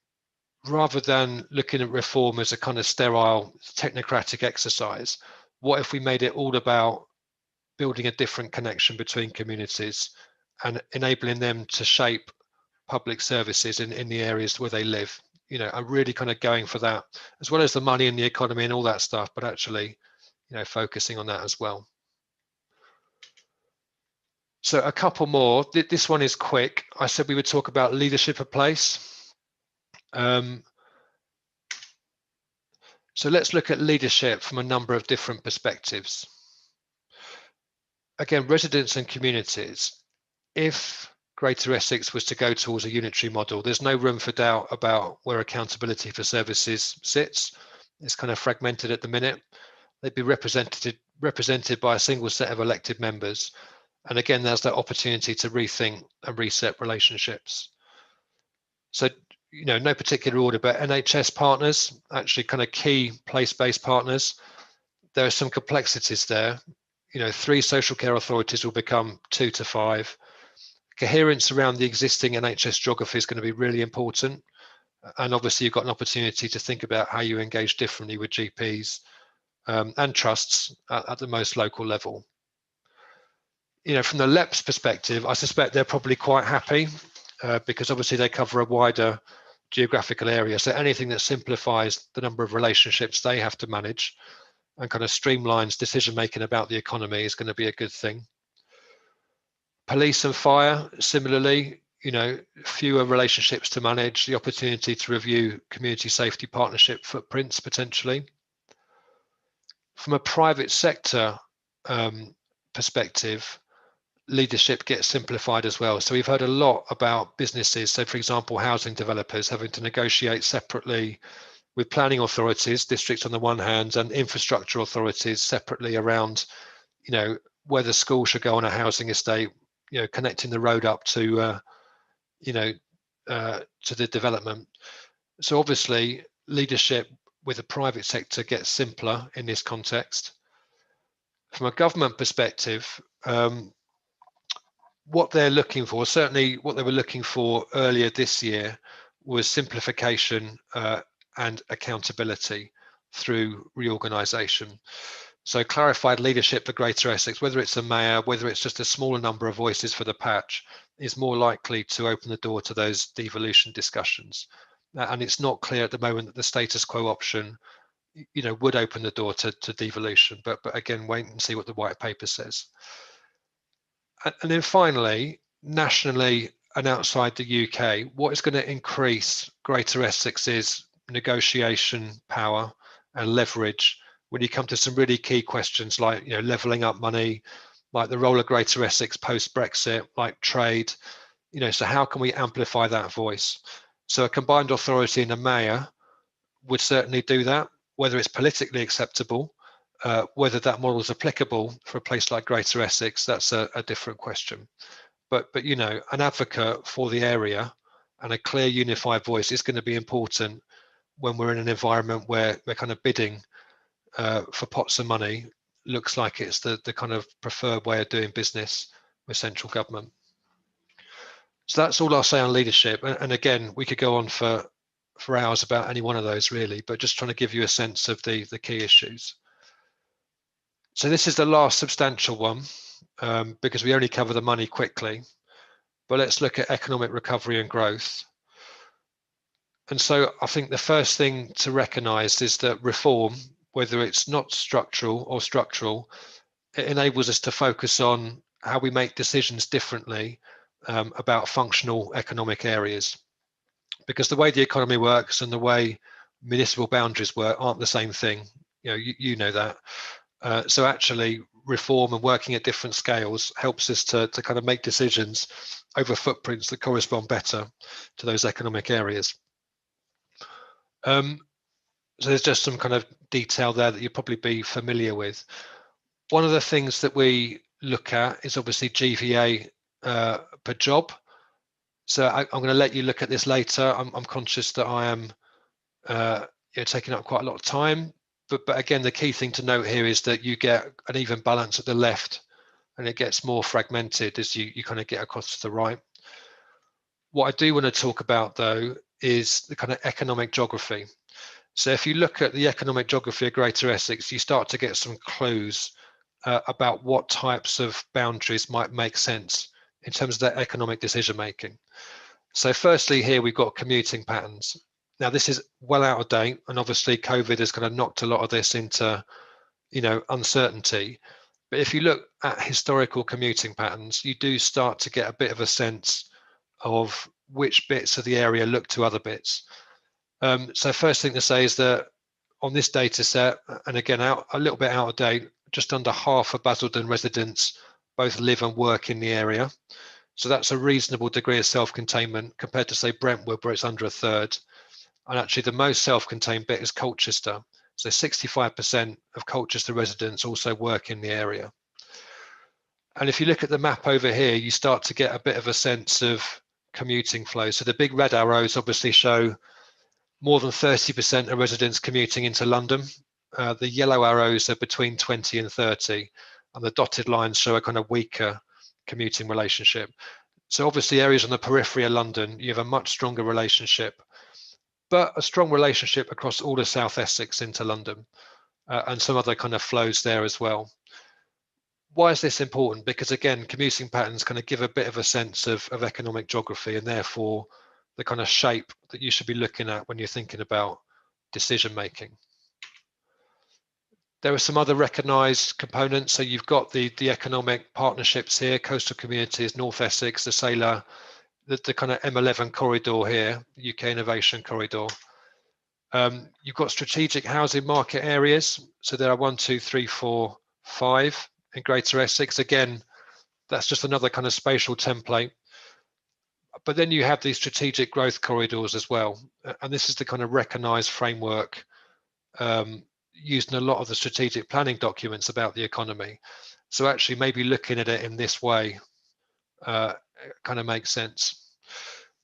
rather than looking at reform as a kind of sterile technocratic exercise, what if we made it all about building a different connection between communities and enabling them to shape public services in the areas where they live? You know, I'm really kind of going for that, as well as the money and the economy and all that stuff, but actually, you know, focusing on that as well. So a couple more. This one is quick. I said we would talk about leadership of place. So let's look at leadership from a number of different perspectives. Again, residents and communities. If Greater Essex was to go towards a unitary model, there's no room for doubt about where accountability for services sits. It's kind of fragmented at the minute. They'd be represented represented by a single set of elected members. And again, there's that opportunity to rethink and reset relationships. So, you know, no particular order, but NHS partners, actually kind of key place-based partners. There are some complexities there. You know, 3 social care authorities will become 2 to 5. Coherence around the existing NHS geography is going to be really important. And obviously, you've got an opportunity to think about how you engage differently with GPs and trusts at the most local level. You know, from the LEP's perspective, I suspect they're probably quite happy because obviously they cover a wider geographical area. So anything that simplifies the number of relationships they have to manage and kind of streamlines decision making about the economy is going to be a good thing. Police and fire, similarly, you know, fewer relationships to manage, the opportunity to review community safety partnership footprints potentially. From a private sector perspective, leadership gets simplified as well. So we've heard a lot about businesses. So for example, housing developers having to negotiate separately with planning authorities, districts on the one hand, and infrastructure authorities separately around, you know, whether schools should go on a housing estate, you know, connecting the road up to, you know, to the development. So obviously leadership with the private sector gets simpler in this context. From a government perspective, what they're looking for, certainly what they were looking for earlier this year, was simplification and accountability through reorganisation. So clarified leadership for Greater Essex, whether it's a mayor, whether it's just a smaller number of voices for the patch, is more likely to open the door to those devolution discussions. And it's not clear at the moment that the status quo option, you know, would open the door to devolution. But again, wait and see what the white paper says. And then finally, nationally and outside the UK, what is going to increase Greater Essex's negotiation power and leverage when you come to some really key questions like, you know, levelling up money, like the role of Greater Essex post-Brexit, like trade, you know, so how can we amplify that voice? So a combined authority and a mayor would certainly do that, whether it's politically acceptable, whether that model is applicable for a place like Greater Essex, that's a different question. But you know, an advocate for the area and a clear unified voice is going to be important when we're in an environment where we're kind of bidding for pots of money. Looks like it's the kind of preferred way of doing business with central government. So that's all I'll say on leadership. And again, we could go on for hours about any one of those really, but just trying to give you a sense of the key issues. So this is the last substantial one because we only cover the money quickly, but let's look at economic recovery and growth. And so I think the first thing to recognise is that reform, whether it's not structural or structural, it enables us to focus on how we make decisions differently about functional economic areas. Because the way the economy works and the way municipal boundaries work aren't the same thing. You know, you know that. So actually reform and working at different scales helps us to kind of make decisions over footprints that correspond better to those economic areas. So there's just some kind of detail there that you'll probably be familiar with. One of the things that we look at is obviously GVA per job. So I'm going to let you look at this later. I'm conscious that I am taking up quite a lot of time. But again, the key thing to note here is that you get an even balance at the left and it gets more fragmented as you kind of get across to the right. What I do want to talk about, though, is the kind of economic geography. So if you look at the economic geography of Greater Essex, you start to get some clues about what types of boundaries might make sense in terms of that economic decision making. So firstly, here we've got commuting patterns. Now this is well out of date, and obviously COVID has kind of knocked a lot of this into, you know, uncertainty. But if you look at historical commuting patterns, you do start to get a bit of a sense of which bits of the area look to other bits. So first thing to say is that on this data set, and again a little bit out of date, just under half of Basildon residents both live and work in the area. So that's a reasonable degree of self-containment compared to, say, Brentwood, where it's under a third. And actually the most self-contained bit is Colchester, So 65% of Colchester residents also work in the area. And if you look at the map over here, you start to get a bit of a sense of commuting flow. So the big red arrows obviously show more than 30% of residents commuting into London. The yellow arrows are between 20 and 30, and the dotted lines show a kind of weaker commuting relationship. So obviously areas on the periphery of London, you have a much stronger relationship, but a strong relationship across all of South Essex into London, and some other kind of flows there as well. Why is this important? Because again, commuting patterns kind of give a bit of a sense of economic geography, and therefore the kind of shape that you should be looking at when you're thinking about decision making. There are some other recognised components. So you've got the economic partnerships here, coastal communities, North Essex, the Sailor, the kind of M11 corridor here, UK Innovation Corridor. You've got strategic housing market areas. So there are 1, 2, 3, 4, 5 in Greater Essex. Again, that's just another kind of spatial template. But then you have these strategic growth corridors as well. And this is the kind of recognised framework used in a lot of the strategic planning documents about the economy. So actually maybe looking at it in this way kind of makes sense.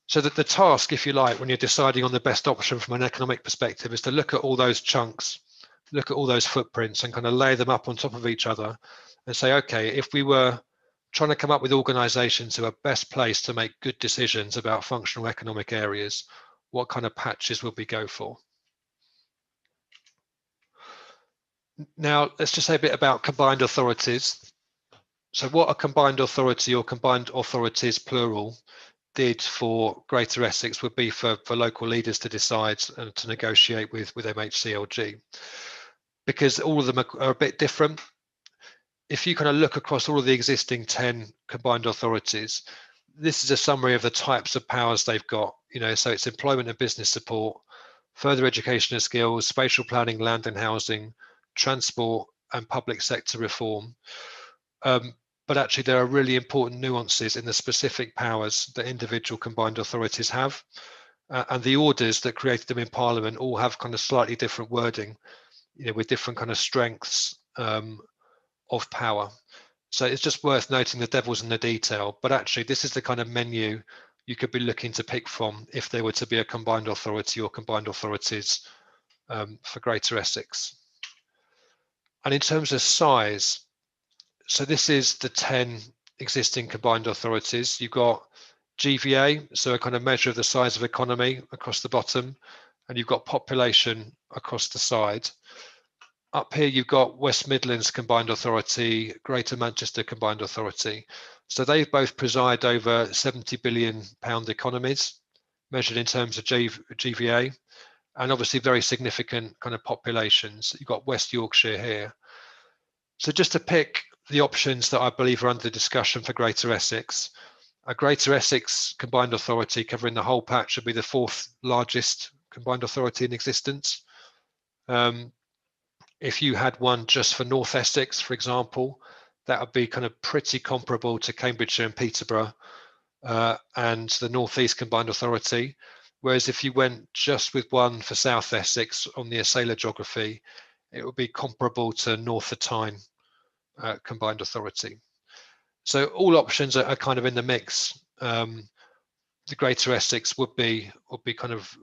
So that the task, if you like, when you're deciding on the best option from an economic perspective is to look at all those chunks, look at all those footprints and kind of lay them up on top of each other and say, okay, if we were trying to come up with organisations who are best placed to make good decisions about functional economic areas, what kind of patches would we go for? Now, let's just say a bit about combined authorities. So what a combined authority or combined authorities plural did for Greater Essex would be for local leaders to decide and to negotiate with MHCLG, because all of them are a bit different. If you kind of look across all of the existing 10 combined authorities, this is a summary of the types of powers they've got. So it's employment and business support, further education and skills, spatial planning, land and housing, transport and public sector reform. But actually there are really important nuances in the specific powers that individual combined authorities have. And the orders that created them in Parliament all have kind of slightly different wording, with different kind of strengths of power. So it's just worth noting the devil's in the detail, but actually this is the kind of menu you could be looking to pick from if there were to be a combined authority or combined authorities for Greater Essex. And in terms of size, so this is the 10 existing combined authorities. You've got GVA, so a kind of measure of the size of economy across the bottom, and you've got population across the side. Up here, you've got West Midlands Combined Authority, Greater Manchester Combined Authority. So they both preside over £70 billion economies, measured in terms of GVA, and obviously very significant kind of populations. You've got West Yorkshire here. So just to pick the options that I believe are under discussion for Greater Essex, a Greater Essex Combined Authority covering the whole patch would be the 4th largest combined authority in existence. If you had one just for North Essex, for example, that would be kind of pretty comparable to Cambridgeshire and Peterborough and the North East Combined Authority. Whereas if you went just with one for South Essex on the Sailor geography, it would be comparable to North of Tyne Combined Authority. So all options are kind of in the mix. The Greater Essex would be kind of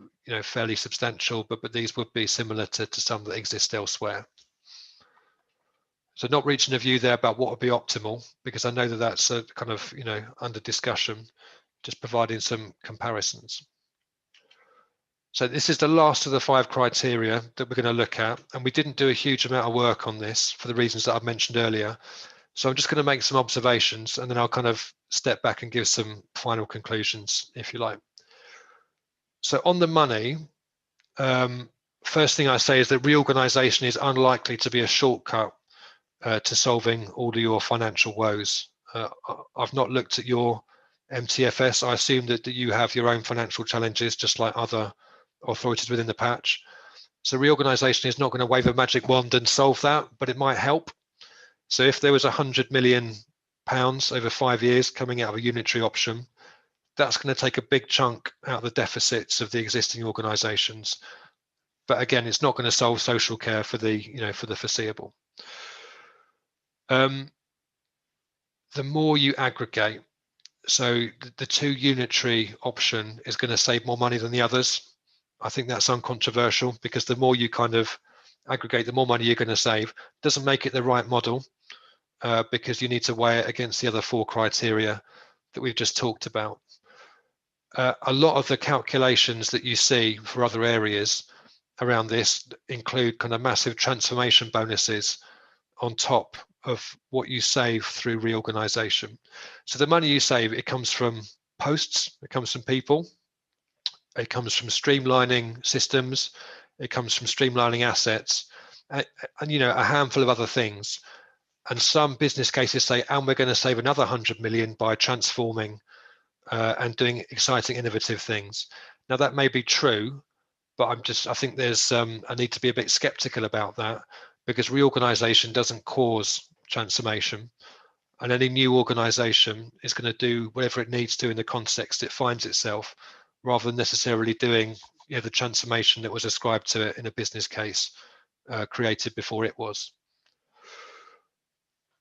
fairly substantial, but these would be similar to some that exist elsewhere. So not reaching a view there about what would be optimal, because I know that that's a kind of under discussion, just providing some comparisons. So this is the last of the 5 criteria that we're going to look at, and we didn't do a huge amount of work on this for the reasons that I've mentioned earlier. So I'm just going to make some observations and then I'll kind of step back and give some final conclusions, if you like. So on the money, first thing I say is that reorganisation is unlikely to be a shortcut to solving all of your financial woes. I've not looked at your MTFS. I assume that you have your own financial challenges, just like other authorities within the patch. So reorganisation is not going to wave a magic wand and solve that, but it might help. So if there was £100 million over 5 years coming out of a unitary option, that's going to take a big chunk out of the deficits of the existing organisations. but again, it's not going to solve social care for the for the foreseeable. The more you aggregate, so the two unitary option is going to save more money than the others. I think that's uncontroversial, because the more you kind of aggregate, the more money you're going to save. Doesn't make it the right model, because you need to weigh it against the other 4 criteria that we've just talked about. A lot of the calculations that you see for other areas around this include kind of massive transformation bonuses on top of what you save through reorganisation. So the money you save, it comes from posts, it comes from people, it comes from streamlining systems, it comes from streamlining assets, and a handful of other things. And some business cases say, and we're going to save another 100 million by transforming and doing exciting, innovative things. Now that may be true, but I think there's I need to be a bit skeptical about that, because reorganisation doesn't cause transformation, and any new organisation is going to do whatever it needs to in the context it finds itself, rather than necessarily doing the transformation that was ascribed to it in a business case created before it was.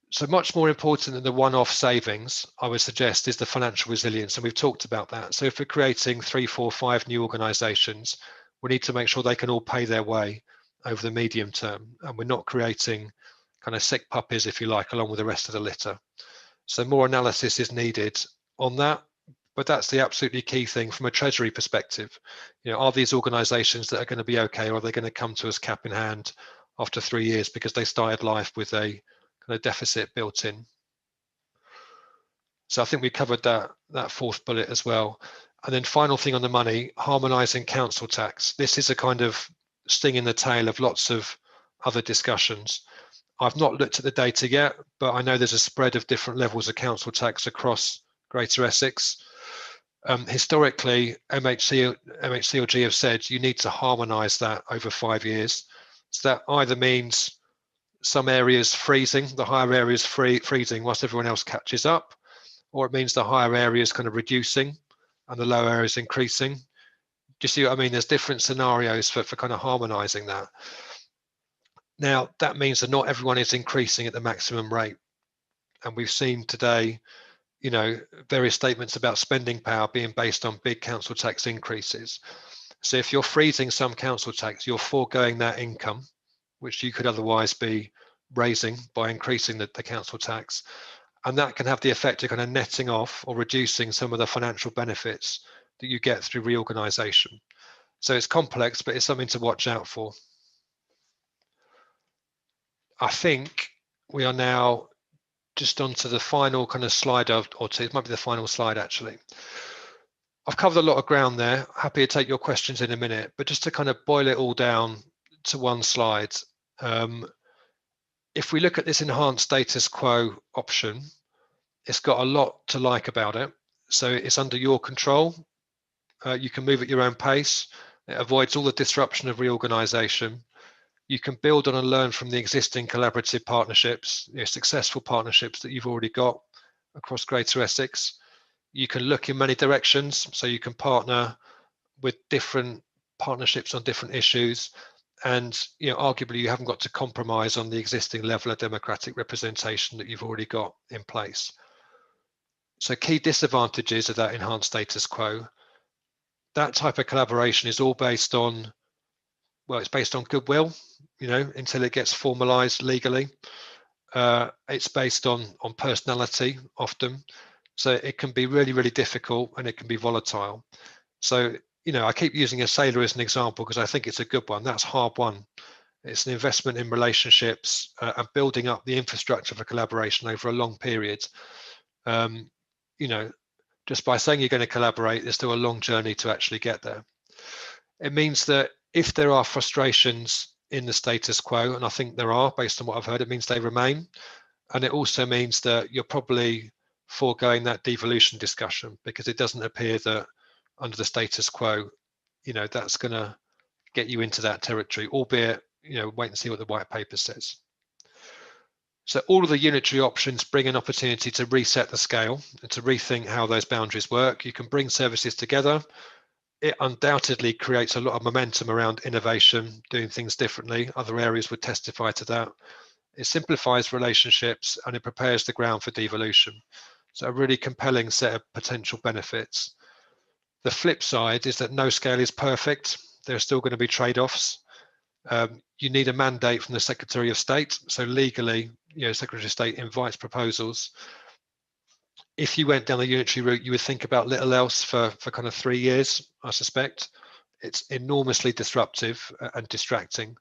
So much more important than the one-off savings, I would suggest, is the financial resilience, and we've talked about that. So if we're creating 3, 4, 5 new organisations, we need to make sure they can all pay their way over the medium term, and we're not creating kind of sick puppies, if you like, along with the rest of the litter. So more analysis is needed on that, but that's the absolutely key thing from a treasury perspective. Are these organisations that are going to be okay, or are they going to come to us cap in hand after 3 years because they started life with a deficit built in? So I think we covered that 4th bullet as well. And then final thing on the money, harmonising council tax. This is a kind of sting in the tail of lots of other discussions. I've not looked at the data yet, but I know there's a spread of different levels of council tax across Greater Essex. Historically, MHCLG have said you need to harmonise that over 5 years. So that either means some areas freezing, the higher areas freezing whilst everyone else catches up, or it means the higher areas kind of reducing and the lower areas increasing. Do you see what I mean? There's different scenarios for kind of harmonising that. Now, that means that not everyone is increasing at the maximum rate. And we've seen today, various statements about spending power being based on big council tax increases. So if you're freezing some council tax, you're foregoing that income, which you could otherwise be raising by increasing the council tax. And that can have the effect of kind of netting off or reducing some of the financial benefits that you get through reorganisation. So it's complex, but it's something to watch out for. I think we are now just onto the final kind of slide or two. It might be the final slide, actually. I've covered a lot of ground there. Happy to take your questions in a minute, but just to kind of boil it all down to one slide. If we look at this enhanced status quo option, it's got a lot to like about it. So it's under your control. You can move at your own pace. It avoids all the disruption of reorganisation. You can build on and learn from the existing collaborative partnerships, successful partnerships that you've already got across Greater Essex. You can look in many directions, so you can partner with different partnerships on different issues. And arguably you haven't got to compromise on the existing level of democratic representation that you've already got in place. So key disadvantages of that enhanced status quo, that type of collaboration is all based on, well, it's based on goodwill, until it gets formalized legally. It's based on personality often. So it can be really, really difficult, and it can be volatile. So, I keep using a sailor as an example because I think it's a good one. That's hard won. It's an investment in relationships and building up the infrastructure for collaboration over a long period. Just by saying you're going to collaborate, there's still a long journey to actually get there. It means that if there are frustrations in the status quo, and I think there are based on what I've heard, it means they remain. And it also means that you're probably foregoing that devolution discussion, because it doesn't appear that under the status quo, that's going to get you into that territory, albeit, wait and see what the white paper says. So all of the unitary options bring an opportunity to reset the scale and to rethink how those boundaries work. You can bring services together, it undoubtedly creates a lot of momentum around innovation, doing things differently. Other areas would testify to that. It simplifies relationships and it prepares the ground for devolution. So a really compelling set of potential benefits. The flip side is that no scale is perfect. There are still going to be trade-offs. You need a mandate from the Secretary of State. So legally, Secretary of State invites proposals. If you went down the unitary route, you would think about little else for kind of 3 years, I suspect. It's enormously disruptive and distracting.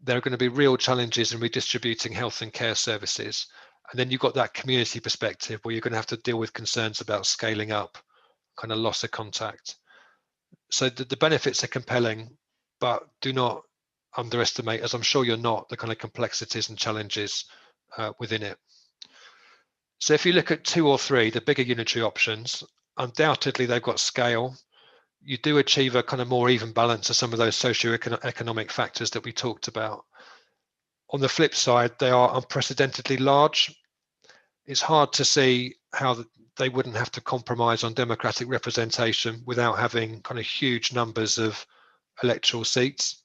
There are going to be real challenges in redistributing health and care services. And then you've got that community perspective where you're going to have to deal with concerns about scaling up, kind of loss of contact. So the benefits are compelling, but do not underestimate, as I'm sure you're not, the kind of complexities and challenges within it. So if you look at 2 or 3, the bigger unitary options, undoubtedly they've got scale. You do achieve a kind of more even balance of some of those socio-economic factors that we talked about. On the flip side, they are unprecedentedly large. It's hard to see how they wouldn't have to compromise on democratic representation without having kind of huge numbers of electoral seats,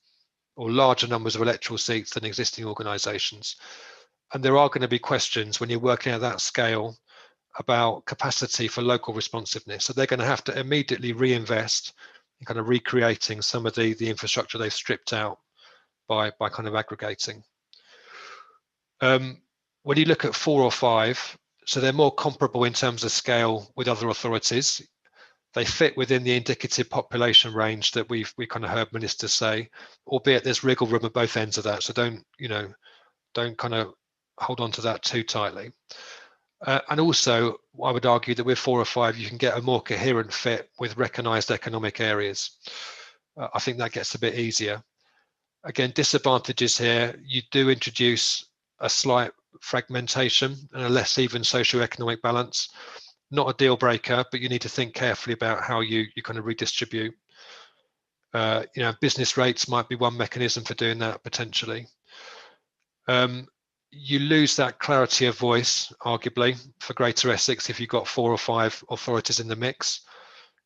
or larger numbers of electoral seats than existing organisations. And there are going to be questions when you're working at that scale about capacity for local responsiveness. So they're going to have to immediately reinvest in kind of recreating some of the infrastructure they've stripped out by kind of aggregating. When you look at 4 or 5, so they're more comparable in terms of scale with other authorities. They fit within the indicative population range that we kind of heard ministers say, albeit there's wriggle room at both ends of that. So don't kind of hold on to that too tightly. And also, I would argue that with 4 or 5, you can get a more coherent fit with recognised economic areas. I think that gets a bit easier. Again, disadvantages here, you do introduce a slight fragmentation and a less even socio-economic balance. Not a deal breaker, but you need to think carefully about how you kind of redistribute. Business rates might be one mechanism for doing that potentially. You lose that clarity of voice, arguably, for Greater Essex if you've got 4 or 5 authorities in the mix.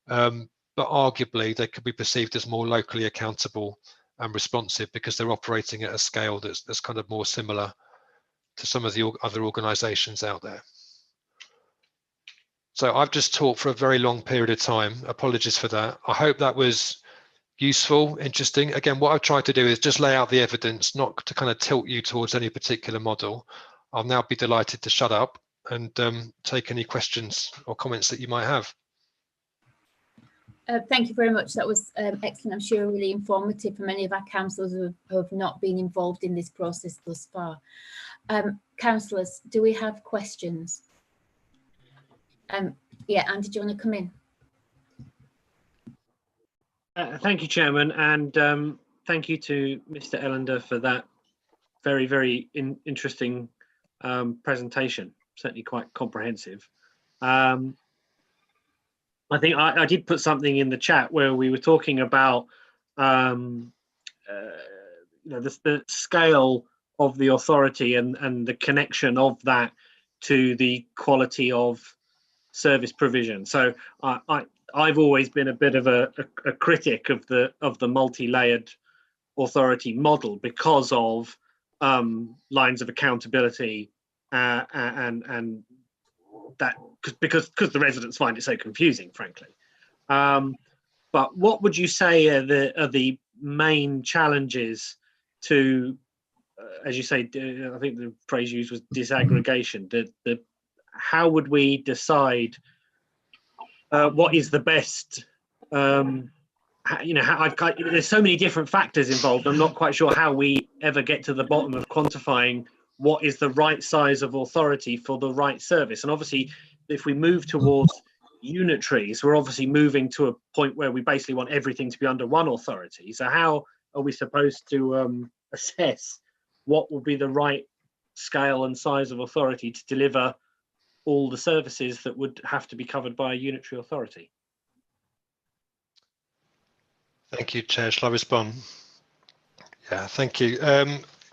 But arguably, they could be perceived as more locally accountable and responsive because they're operating at a scale that's kind of more similar to some of the other organisations out there. So I've just talked for a very long period of time. Apologies for that. I hope that was useful, interesting. Again, what I've tried to do is just lay out the evidence, not to kind of tilt you towards any particular model. I'll now be delighted to shut up and take any questions or comments that you might have. Thank you very much. That was excellent. I'm sure really informative for many of our councillors who have not been involved in this process thus far. Councillors, do we have questions? Yeah, Andy, do you want to come in? Thank you, Chairman, and thank you to Mr. Ellender for that very, very interesting presentation, certainly quite comprehensive. I think I did put something in the chat where we were talking about the scale of the authority and the connection of that to the quality of service provision. So I've always been a bit of a critic of the multi-layered authority model because of lines of accountability and that because the residents find it so confusing, frankly. But what would you say are the main challenges to, as you say, I think the phrase used was disaggregation. How would we decide what is the best? There's so many different factors involved. I'm not quite sure how we ever get to the bottom of quantifying what is the right size of authority for the right service. And obviously, if we move towards unitaries, we're obviously moving to a point where we basically want everything to be under one authority. So how are we supposed to assess what will be the right scale and size of authority to deliver all the services that would have to be covered by a unitary authority? Thank you, Chair. Shall I respond? Yeah, thank you.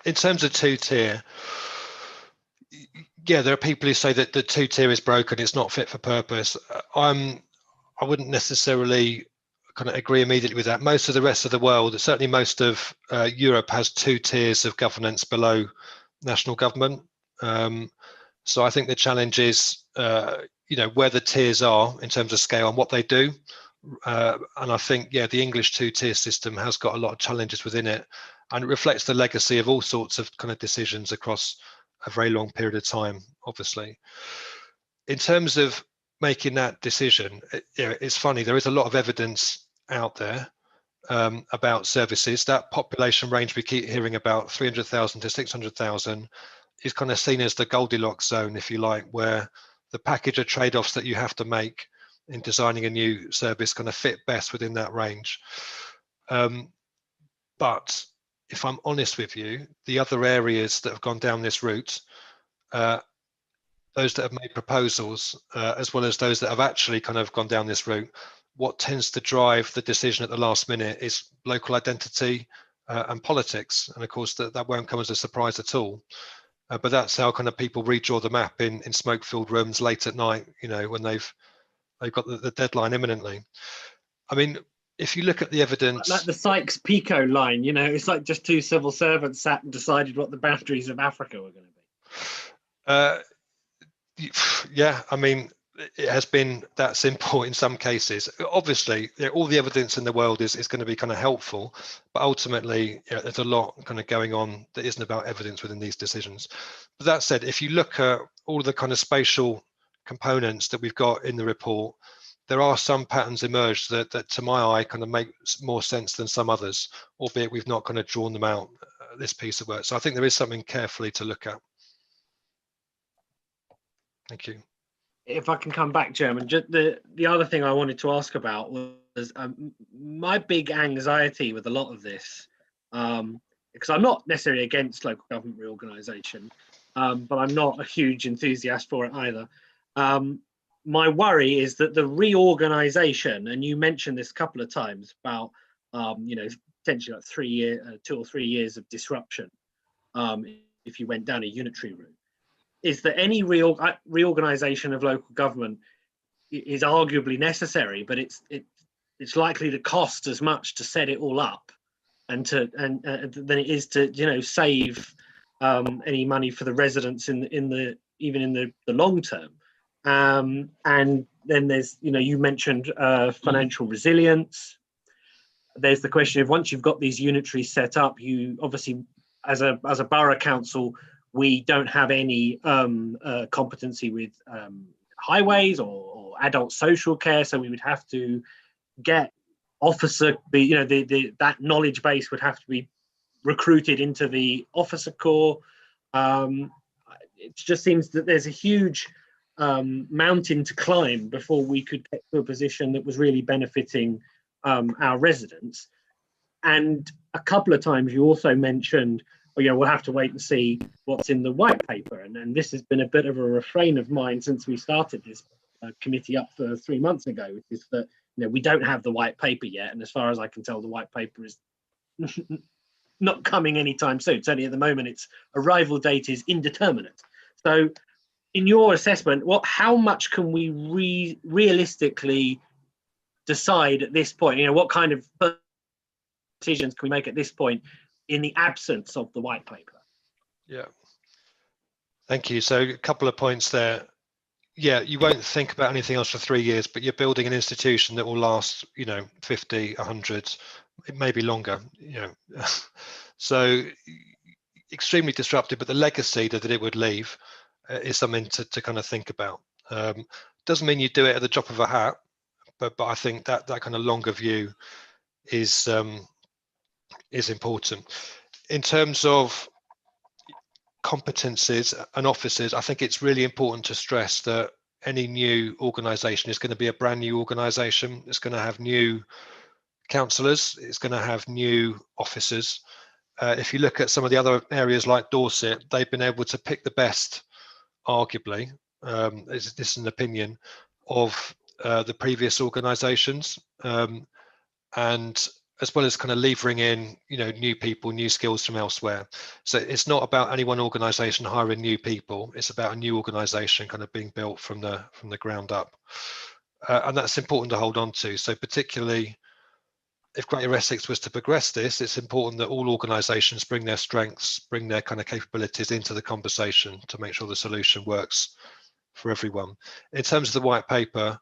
In terms of 2-tier, yeah, there are people who say that the 2-tier is broken, it's not fit for purpose. I wouldn't necessarily kind of agree immediately with that. Most of the rest of the world, certainly most of Europe, has 2 tiers of governance below national government. So I think the challenge is, where the tiers are in terms of scale and what they do. And I think, the English 2-tier system has got a lot of challenges within it, and it reflects the legacy of all sorts of kind of decisions across a very long period of time, obviously. In terms of making that decision, it's funny, there is a lot of evidence out there about services. That population range we keep hearing about, 300,000 to 600,000, is kind of seen as the Goldilocks zone, if you like, where the package of trade-offs that you have to make in designing a new service kind of fit best within that range. But if I'm honest with you, the other areas that have gone down this route, those that have made proposals, as well as those that have actually kind of gone down this route, what tends to drive the decision at the last minute is local identity and politics. And of course, that won't come as a surprise at all. But that's how kind of people redraw the map in smoke-filled rooms late at night, when they've got the deadline imminently. I mean, if you look at the evidence, like the Sykes-Picot line, it's like just 2 civil servants sat and decided what the boundaries of Africa were going to be. Yeah, I mean, it has been that simple in some cases. Obviously, all the evidence in the world is going to be kind of helpful, but ultimately, there's a lot kind of going on that isn't about evidence within these decisions. But that said, if you look at all the kind of spatial components that we've got in the report, there are some patterns emerged that to my eye kind of make more sense than some others, albeit we've not kind of drawn them out, this piece of work. So I think there is something carefully to look at. Thank you. If I can come back, Chairman, just the other thing I wanted to ask about was my big anxiety with a lot of this, because I'm not necessarily against local government reorganisation, but I'm not a huge enthusiast for it either. My worry is that the reorganisation, and you mentioned this a couple of times about, potentially like 2 or 3 years of disruption if you went down a unitary route, is that any reorganisation of local government is arguably necessary, but it's likely to cost as much to set it all up and than it is to save any money for the residents even in the long term. And then there's you mentioned financial resilience. There's the question of, once you've got these unitaries set up, you obviously as a borough council, we don't have any competency with highways or adult social care, so we would have to get that knowledge base would have to be recruited into the officer corps. It just seems that there's a huge mountain to climb before we could get to a position that was really benefiting our residents. And a couple of times you also mentioned, we'll have to wait and see what's in the white paper. And this has been a bit of a refrain of mine since we started this committee up for 3 months ago, which is that we don't have the white paper yet. And as far as I can tell, the white paper is not coming anytime soon. Certainly at the moment, its arrival date is indeterminate. So in your assessment, how much can we realistically decide at this point? What kind of decisions can we make at this point in the absence of the white paper? Yeah, thank you. So a couple of points there. Yeah, you won't think about anything else for 3 years, but you're building an institution that will last, 50, 100, it may be longer, So extremely disruptive, but the legacy that it would leave is something to kind of think about. Doesn't mean you do it at the drop of a hat, but I think that kind of longer view is important. In terms of competencies and offices, I think it's really important to stress that any new organisation is going to be a brand new organisation. It's going to have new councillors, it's going to have new officers. If you look at some of the other areas like Dorset, they've been able to pick the best, arguably, this is an opinion, of the previous organisations, and as well as kind of levering in, new people, new skills from elsewhere. So it's not about any one organisation hiring new people. It's about a new organisation kind of being built from the ground up, and that's important to hold on to. So particularly if Greater Essex was to progress this, it's important that all organisations bring their strengths, bring their kind of capabilities into the conversation to make sure the solution works for everyone. In terms of the white paper,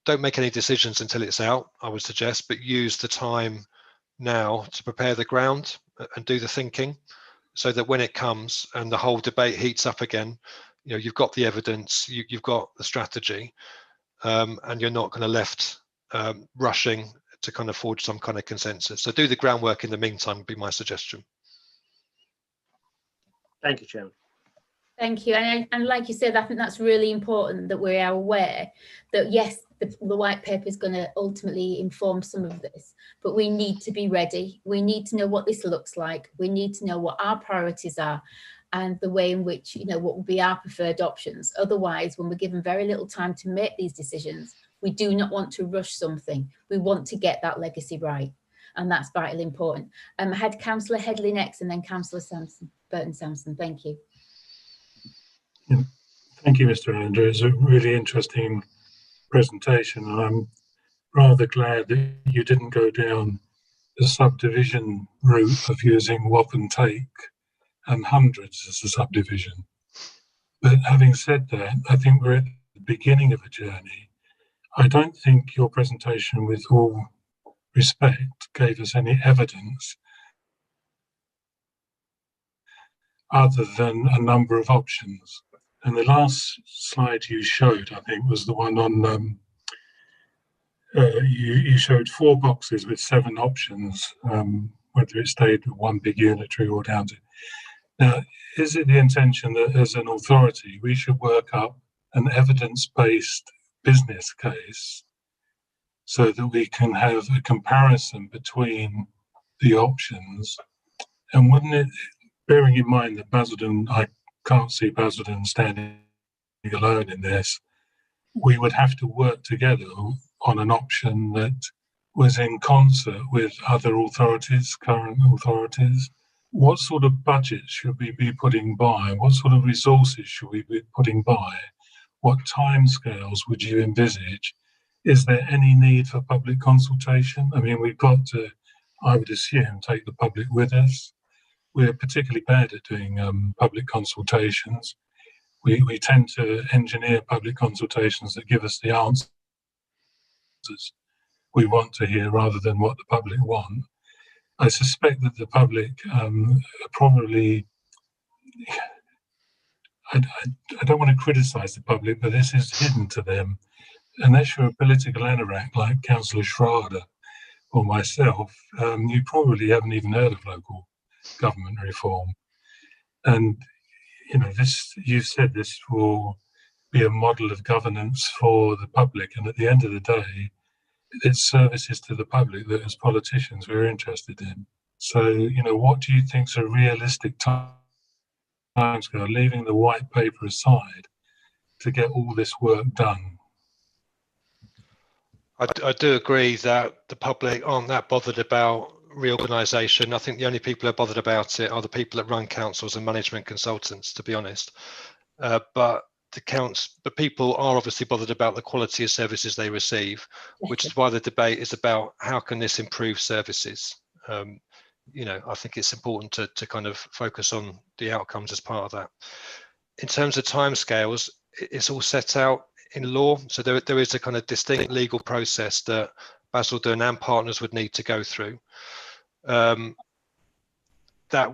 don't make any decisions until it's out, I would suggest, but use the time now to prepare the ground and do the thinking, so that when it comes and the whole debate heats up again, you know, you've got the evidence, you've got the strategy, and you're not kind of left rushing to kind of forge some kind of consensus. So do the groundwork in the meantime would be my suggestion. Thank you, Chairman. Thank you. And like you said, I think that's really important that we are aware that, yes, the white paper is going to ultimately inform some of this, but we need to be ready. We need to know what this looks like. We need to know what our priorities are and the way in which, you know, what will be our preferred options. Otherwise, when we're given very little time to make these decisions, we do not want to rush something. We want to get that legacy right. And that's vitally important. I had Councillor Headley next and then Councillor Burton-Sampson. Thank you. Yeah. Thank you, Mr. Andrew. It's a really interesting presentation, and I'm rather glad that you didn't go down the subdivision route of using wop and take and hundreds as a subdivision. But having said that, I think we're at the beginning of a journey. I don't think your presentation, with all respect, gave us any evidence other than a number of options. And the last slide you showed, I think, was the one on, you showed 4 boxes with 7 options, whether it stayed with one big unitary or down to. Now, is it the intention that as an authority, we should work up an evidence-based business case so that we can have a comparison between the options? And wouldn't it, bearing in mind that Basildon, I can't see Basildon standing alone in this, we would have to work together on an option that was in concert with other authorities, current authorities. What sort of budget should we be putting by? What sort of resources should we be putting by? What timescales would you envisage? Is there any need for public consultation? I mean, we've got to, I would assume, take the public with us. We're particularly bad at doing public consultations. We tend to engineer public consultations that give us the answers we want to hear rather than what the public want. I suspect that the public probably, I don't want to criticise the public, but this is hidden to them. Unless you're a political anorak like Councillor Schrader or myself, you probably haven't even heard of local government reform. And, you know, this, you said this will be a model of governance for the public. And at the end of the day, it's services to the public that as politicians we're interested in. So, you know, what do you think is a realistic timescale, leaving the white paper aside, to get all this work done? I do agree that the public aren't that bothered about reorganisation. I think the only people who are bothered about it are the people that run councils and management consultants, to be honest. But people are obviously bothered about the quality of services they receive, which is why the debate is about how can this improve services. You know, I think it's important to kind of focus on the outcomes as part of that. In terms of timescales, it's all set out in law. So there is a kind of distinct legal process that Basildon and partners would need to go through. That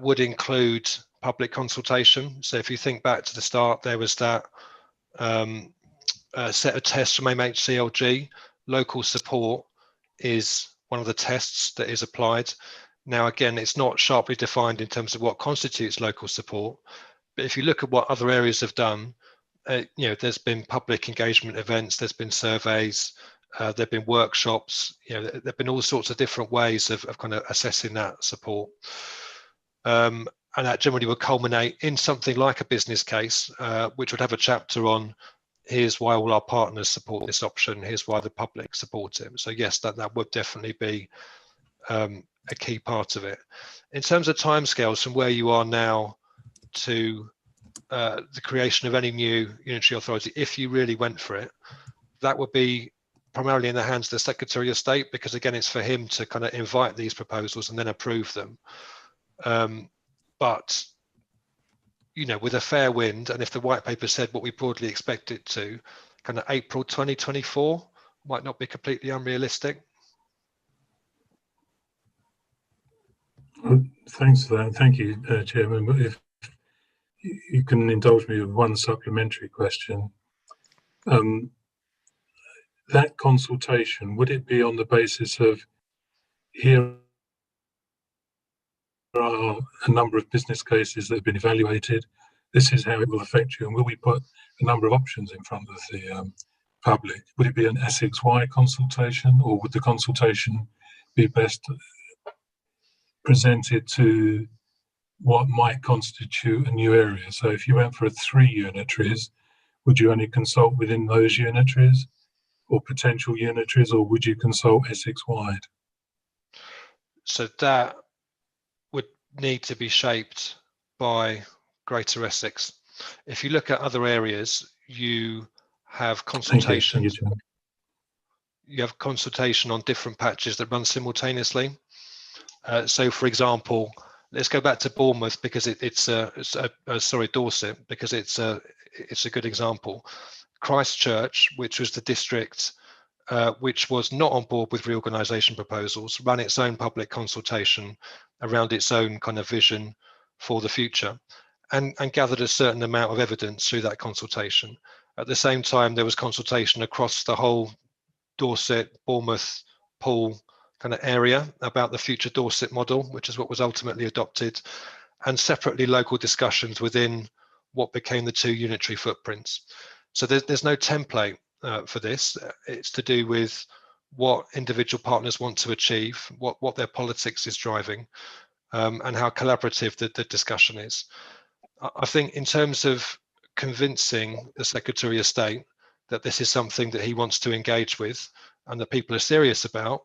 would include public consultation. So if you think back to the start, there was that set of tests from MHCLG. Local support is one of the tests that is applied. Now, again, it's not sharply defined in terms of what constitutes local support, but if you look at what other areas have done, you know, there's been public engagement events, there's been surveys, there've been workshops, you know, there've been all sorts of different ways of kind of assessing that support. And that generally would culminate in something like a business case, which would have a chapter on here's why all our partners support this option, here's why the public support it. So yes, that would definitely be a key part of it. In terms of timescales from where you are now to the creation of any new unitary authority, if you really went for it, that would be primarily in the hands of the Secretary of State, because again, it's for him to kind of invite these proposals and then approve them. But you know, with a fair wind, and if the white paper said what we broadly expect it to, kind of April 2024 might not be completely unrealistic. Thanks for that. Thank you, Chairman. But if you can indulge me with one supplementary question. That consultation, would it be on the basis of here are a number of business cases that have been evaluated, this is how it will affect you, and will we put a number of options in front of the public? Would it be an Essex-wide consultation, or would the consultation be best presented to what might constitute a new area? So if you went for 3 unitaries, would you only consult within those unitaries or potential unitaries, or would you consult Essex-wide? So that would need to be shaped by Greater Essex. If you look at other areas, you have consultation. Thank you, you have consultation on different patches that run simultaneously. So, for example, let's go back to Bournemouth because sorry, Dorset, because it's a good example. Christchurch, which was the district which was not on board with reorganisation proposals, ran its own public consultation around its own kind of vision for the future, and gathered a certain amount of evidence through that consultation. At the same time, there was consultation across the whole Dorset, Bournemouth, Poole kind of area about the future Dorset model, which is what was ultimately adopted, and separately local discussions within what became the 2 unitary footprints. So there's no template for this. It's to do with what individual partners want to achieve, what their politics is driving, and how collaborative the discussion is. I think in terms of convincing the Secretary of State that this is something that he wants to engage with and that people are serious about,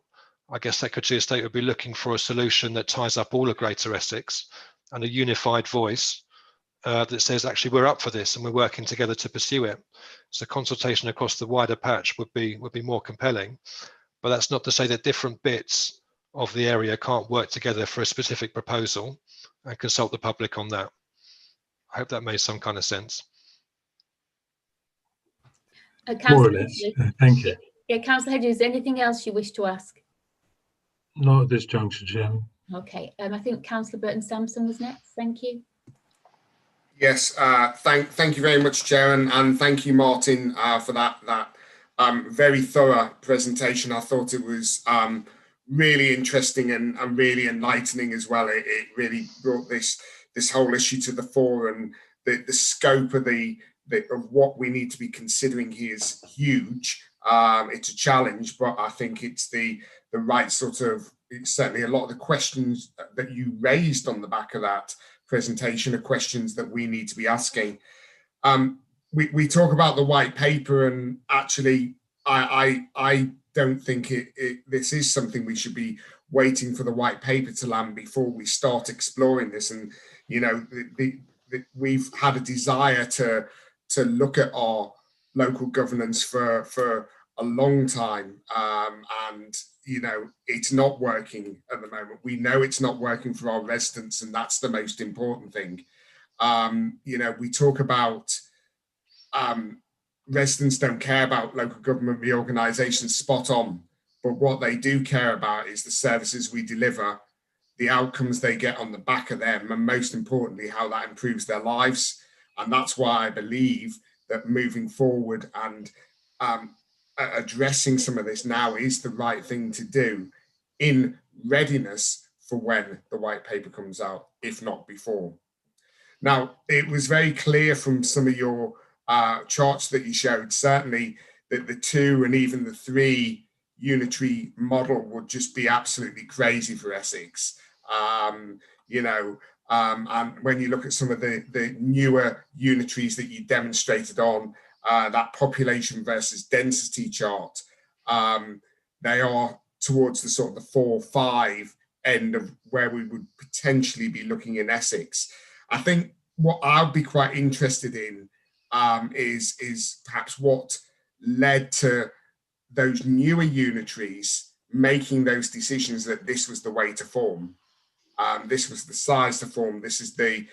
I guess Secretary of State would be looking for a solution that ties up all of Greater Essex and a unified voice that says, actually, we're up for this and we're working together to pursue it. So consultation across the wider patch would be more compelling. But that's not to say that different bits of the area can't work together for a specific proposal and consult the public on that. I hope that made some kind of sense. More or less. Thank you. Yeah, Councillor Hedges, is there anything else you wish to ask? Not at this juncture, Chairman. Okay, I think Councillor Burton-Sampson was next. Thank you. Yes, thank you very much, Chairman, and thank you, Martin, for that very thorough presentation. I thought it was really interesting and really enlightening as well. It really brought this whole issue to the fore, and the scope of of what we need to be considering here is huge. It's a challenge, but I think it's the right sort of. It's certainly a lot of the questions that you raised on the back of that presentation are questions that we need to be asking. We talk about the white paper, and actually I don't think this is something we should be waiting for the white paper to land before we start exploring this. And you know, we've had a desire to look at our local governance for a long time, and you know, it's not working at the moment. We know it's not working for our residents, and that's the most important thing. You know, we talk about residents don't care about local government reorganisation, spot on, but what they do care about is the services we deliver, the outcomes they get on the back of them, and most importantly, how that improves their lives. And that's why I believe that moving forward and addressing some of this now is the right thing to do in readiness for when the white paper comes out, if not before. Now, it was very clear from some of your charts that you showed, certainly, that the 2 and even the 3 unitary model would just be absolutely crazy for Essex. You know, and when you look at some of the newer unitaries that you demonstrated on, that population versus density chart, they are towards the sort of the 4-5 end of where we would potentially be looking in Essex. I think what I'll be quite interested in is perhaps what led to those newer unitaries making those decisions that this was the way to form. This was the size to form. This is the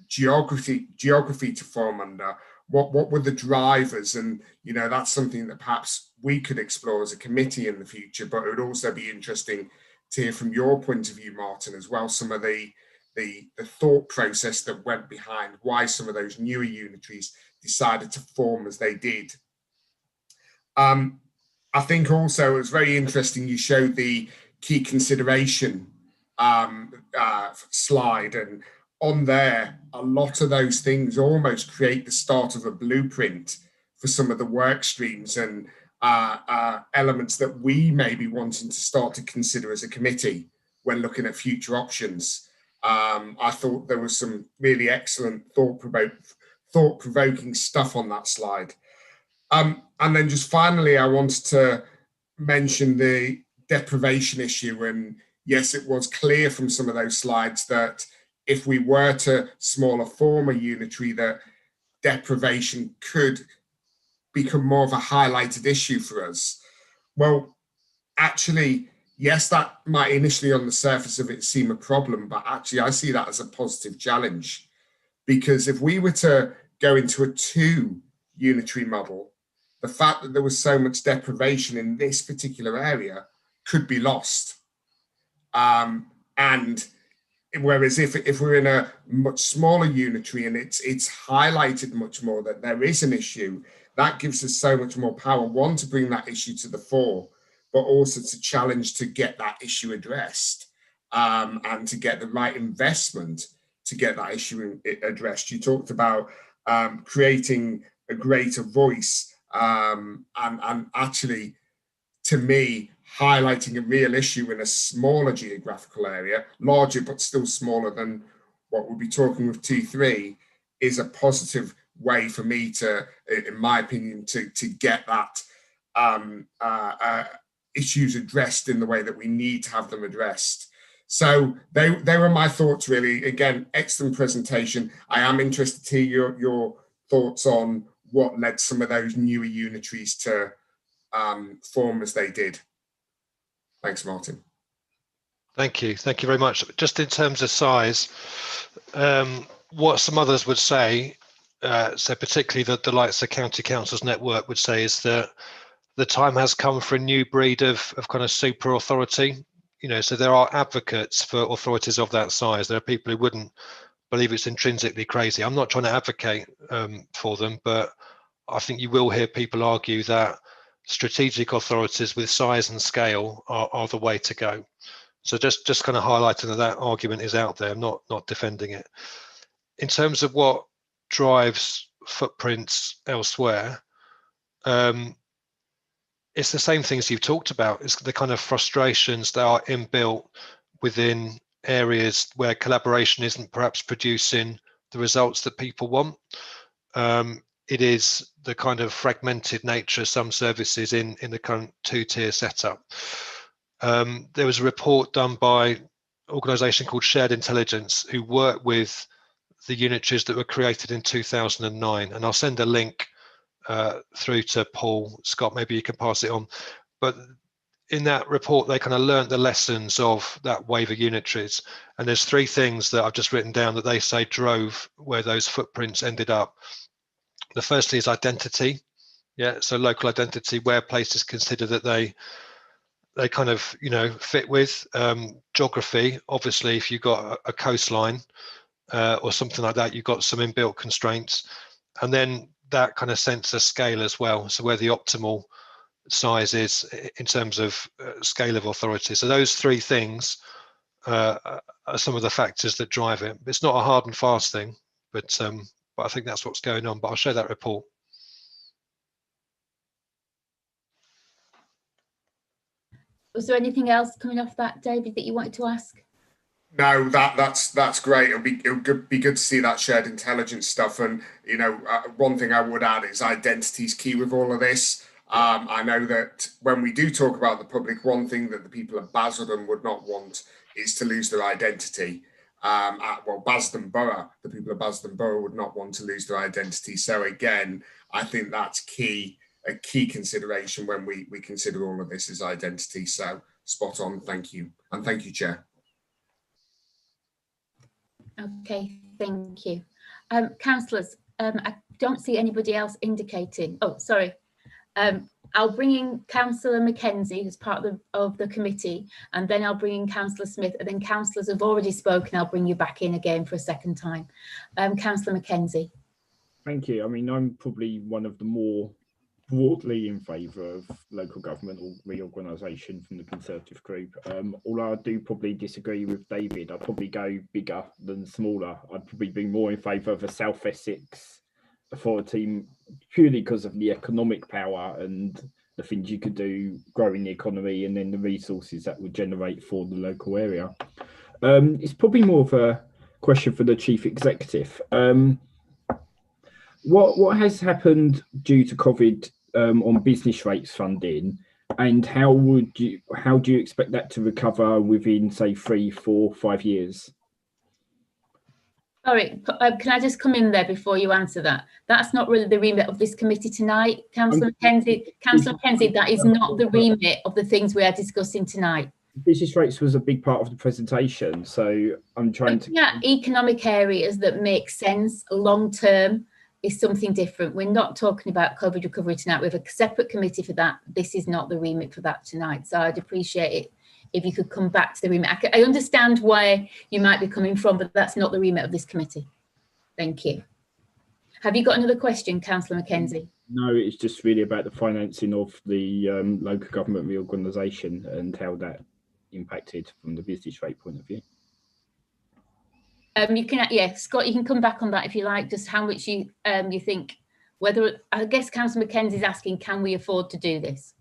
geography to form under. What were the drivers? And, you know, that's something that perhaps we could explore as a committee in the future, but it would also be interesting to hear from your point of view, Martin, as well, some of the thought process that went behind why some of those newer unitaries decided to form as they did. I think also it was very interesting you showed the key consideration slide, and on there, a lot of those things almost create the start of a blueprint for some of the work streams and elements that we may be wanting to start to consider as a committee when looking at future options. I thought there was some really excellent thought-provoking stuff on that slide. And then just finally, I wanted to mention the deprivation issue. And yes, it was clear from some of those slides that if we were to smaller form a unitary, that deprivation could become more of a highlighted issue for us. Well, actually, yes, that might initially on the surface of it seem a problem, but actually I see that as a positive challenge. Because if we were to go into a 2 unitary model, the fact that there was so much deprivation in this particular area could be lost. And whereas if we're in a much smaller unitary and it's highlighted much more that there is an issue, that gives us so much more power, one, to bring that issue to the fore, but also to challenge to get that issue addressed and to get the right investment to get that issue addressed. You talked about creating a greater voice and actually, to me, highlighting a real issue in a smaller geographical area, larger but still smaller than what we'll be talking with T3, is a positive way for me to, in my opinion, to get that issues addressed in the way that we need to have them addressed. So they were my thoughts, really. Again, excellent presentation. I am interested to hear your thoughts on what led some of those newer unitaries to form as they did. Thanks, Martin. Thank you very much. Just in terms of size, what some others would say, so particularly the likes of County Councils Network would say, is that the time has come for a new breed of kind of super authority. You know, so there are advocates for authorities of that size. There are people who wouldn't believe it's intrinsically crazy. I'm not trying to advocate for them, but I think you will hear people argue that strategic authorities with size and scale are the way to go. So just kind of highlighting that argument is out there. I'm not defending it. In terms of what drives footprints elsewhere, it's the same things you've talked about. It's the kind of frustrations that are inbuilt within areas where collaboration isn't perhaps producing the results that people want. It is the kind of fragmented nature of some services in the current 2-tier setup. There was a report done by an organisation called Shared Intelligence, who worked with the unitaries that were created in 2009, and I'll send a link through to Paul. Scott, maybe you can pass it on. But in that report, they kind of learned the lessons of that wave of unitaries, and there's 3 things that I've just written down that they say drove where those footprints ended up. The firstly is identity. Yeah, so local identity, where places consider that they kind of, you know, fit with. Geography, obviously, if you've got a coastline or something like that, you've got some inbuilt constraints. And then that kind of sense of scale as well. So where the optimal size is in terms of scale of authority. So those 3 things are some of the factors that drive it. It's not a hard and fast thing, but I think that's what's going on. But I'll show that report. Was there anything else coming off that, David, that you wanted to ask? No, that's great. It'll be good to see that shared intelligence stuff. And, you know, one thing I would add is identity is key with all of this. I know that when we do talk about the public, one thing that the people of Basildon would not want is to lose their identity. Basildon Borough, the people of Basildon Borough would not want to lose their identity. So again, I think that's key key consideration when we consider all of this as identity. So spot on. Thank you. And thank you, Chair. Okay, thank you. Councillors, I don't see anybody else indicating. Oh, sorry. I'll bring in Councillor Mackenzie, who's part of the committee, and then I'll bring in Councillor Smith, and then councillors have already spoken. I'll bring you back in again for a second time. Councillor Mackenzie. Thank you. I mean, I'm probably one of the more broadly in favour of local government or reorganisation from the Conservative group. Although I do probably disagree with David, I'd probably go bigger than smaller. I'd probably be more in favour of a South Essex authority purely because of the economic power and the things you could do growing the economy and then the resources that would generate for the local area. It's probably more of a question for the Chief Executive. What has happened due to COVID on business rates funding, and how do you expect that to recover within, say, 3, 4, 5 years? Sorry, can I just come in there before you answer that? That's not really the remit of this committee tonight, Councillor Mackenzie. Councillor Mackenzie, that is not the remit of the things we are discussing tonight. Business rates was a big part of the presentation, so I'm trying to... Yeah, economic areas that make sense long term is something different. We're not talking about COVID recovery tonight. We have a separate committee for that. This is not the remit for that tonight. So I'd appreciate it if you could come back to the remit. I understand where you might be coming from, but that's not the remit of this committee. Thank you. Have you got another question, Councillor Mackenzie? No, it's just really about the financing of the local government reorganisation and how that impacted from the business rate point of view. You can, yeah, Scott, you can come back on that if you like, just how much you think, whether, I guess Councillor Mackenzie's asking, can we afford to do this?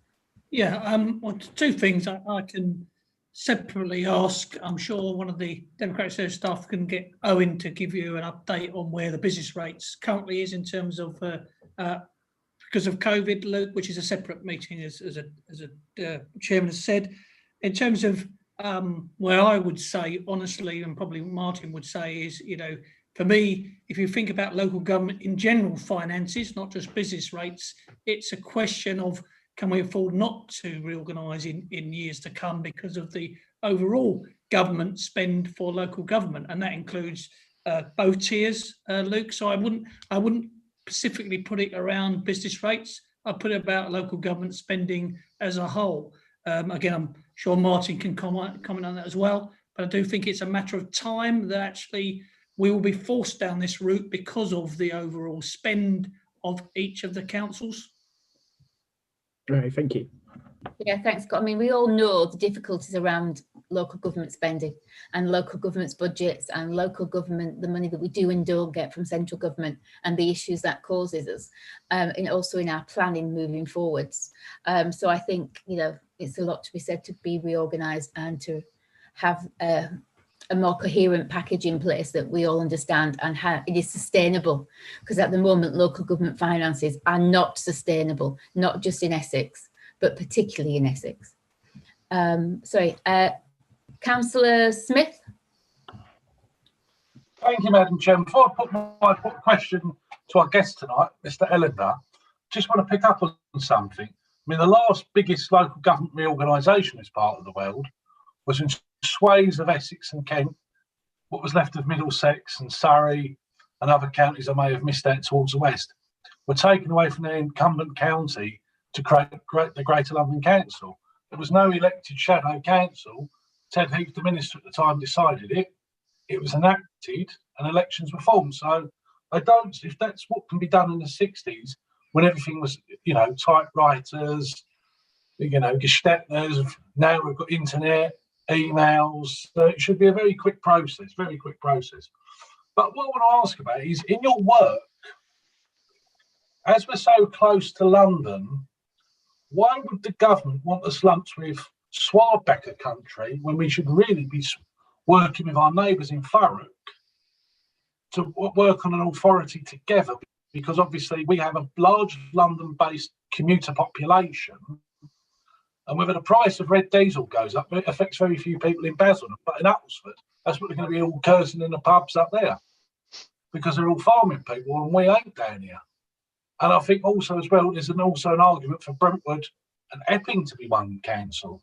Yeah, well, two things I can separately ask. I'm sure one of the Democratic Service staff can get Owen to give you an update on where the business rates currently is in terms of because of COVID, Luke, which is a separate meeting, as a chairman has said. In terms of where I would say, honestly, and probably Martin would say, is, you know, for me, if you think about local government in general finances, not just business rates, it's a question of, can we afford not to reorganise in years to come because of the overall government spend for local government, and that includes both tiers, Luke. So I wouldn't specifically put it around business rates. I'd put it about local government spending as a whole. Again, I'm sure Martin can comment on that as well, but I do think it's a matter of time that actually we will be forced down this route because of the overall spend of each of the councils. All right, thank you. Yeah, thanks, Scott. I mean, we all know the difficulties around local government spending and local government's budgets and local government, the money that we do and don't get from central government, and the issues that causes us, and also in our planning moving forwards. So I think, you know, it's a lot to be said to be reorganised and to have a more coherent package in place that we all understand and how it is sustainable, because at the moment local government finances are not sustainable, not just in Essex, but particularly in Essex. Councillor Smith. Thank you, Madam Chairman. Before I put my question to our guest tonight, Mr. Ellender, just want to pick up on something. I mean, the last biggest local government reorganisation in this part of the world was in swathes of Essex and Kent, what was left of Middlesex and Surrey and other counties I may have missed out towards the west, were taken away from their incumbent county to create the Greater London Council. There was no elected shadow council. Ted Heath, the minister at the time, decided it. It was enacted and elections were formed. So I don't, if that's what can be done in the 60s, when everything was, you know, typewriters, you know, Gestetners, now we've got internet, emails, so it should be a very quick process, very quick process. But what I want to ask about is, in your work, as we're so close to London, why would the government want us lumped with Swarbecker country when we should really be working with our neighbours in Thurrock to work on an authority together? Because obviously we have a large London-based commuter population, and whether the price of red diesel goes up, it affects very few people in Basildon. But in Uttlesford, that's what they're going to be all cursing in the pubs up there, because they're all farming people and we ain't down here. And I think also as well, there's also an argument for Brentwood and Epping to be one council.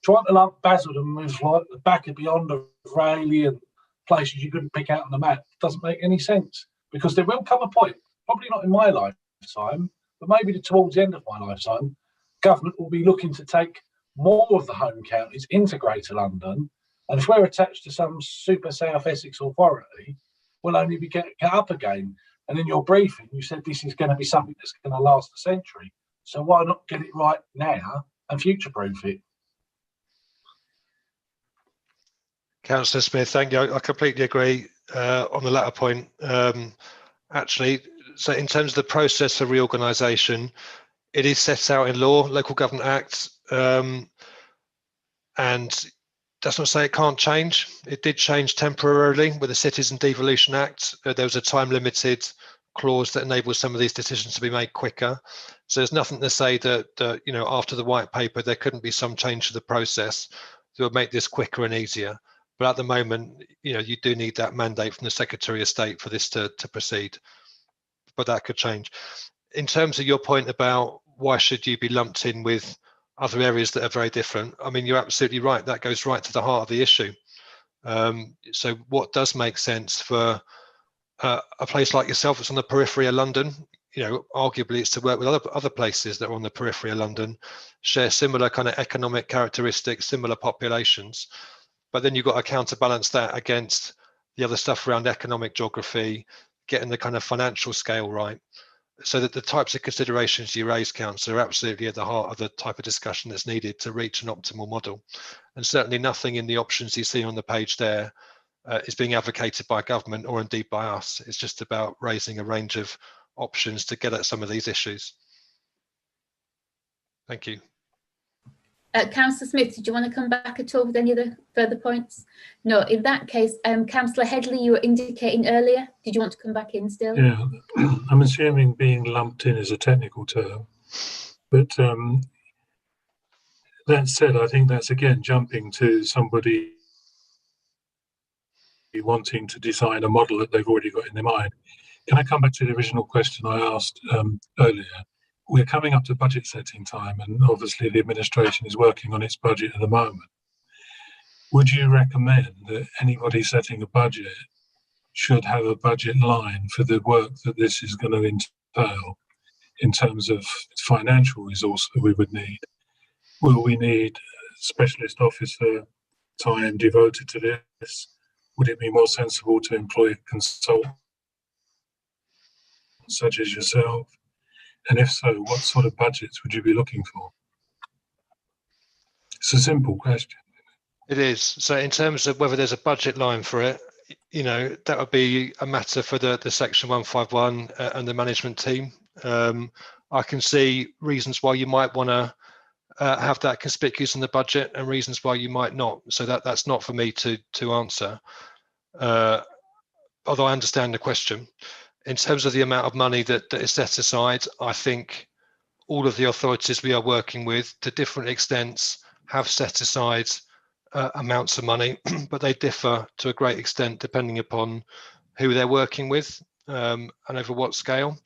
Trying to lump Basildon with like the back of beyond of Rayleigh and places you couldn't pick out on the map doesn't make any sense, because there will come a point, probably not in my lifetime, but maybe towards the end of my lifetime, government will be looking to take more of the home counties into Greater London, and if we're attached to some super South Essex authority, we'll only be getting up again. And in your briefing, you said this is going to be something that's going to last a century. So why not get it right now and future-proof it? Councillor Smith, thank you. I completely agree on the latter point. Actually, so in terms of the process for reorganisation, it is set out in law, Local Government Act, and that's not to say it can't change. It did change temporarily with the Cities and Devolution Act. There was a time-limited clause that enables some of these decisions to be made quicker. So there's nothing to say that you know, after the white paper there couldn't be some change to the process that would make this quicker and easier. But at the moment, you know, you do need that mandate from the Secretary of State for this to proceed. But that could change. In terms of your point about why should you be lumped in with other areas that are very different, I mean, you're absolutely right. That goes right to the heart of the issue. So what does make sense for a place like yourself that's on the periphery of London? You know, arguably it's to work with other places that are on the periphery of London, share similar kind of economic characteristics, similar populations. But then you've got to counterbalance that against the other stuff around economic geography, getting the kind of financial scale right. So that the types of considerations you raise, Councillor, are absolutely at the heart of the type of discussion that's needed to reach an optimal model. And certainly nothing in the options you see on the page there is being advocated by government or indeed by us. It's just about raising a range of options to get at some of these issues. Thank you. Councillor Smith, did you want to come back at all with any other further points? No, in that case, Councillor Headley, you were indicating earlier. Did you want to come back in still? Yeah, I'm assuming being lumped in is a technical term, but that said, I think that's again jumping to somebody wanting to design a model that they've already got in their mind. Can I come back to the original question I asked earlier? We're coming up to budget setting time, and obviously the administration is working on its budget at the moment. Would you recommend that anybody setting a budget should have a budget line for the work that this is going to entail in terms of financial resource that we would need? Will we need specialist officer time devoted to this? Would it be more sensible to employ consultants such as yourself? And if so, what sort of budgets would you be looking for? It's a simple question. It is. So in terms of whether there's a budget line for it, you know, that would be a matter for the Section 151 and the management team. I can see reasons why you might want to have that conspicuous in the budget and reasons why you might not. So that's not for me to answer, although I understand the question. In terms of the amount of money that is set aside, I think all of the authorities we are working with to different extents have set aside amounts of money, but they differ to a great extent depending upon who they're working with and over what scale.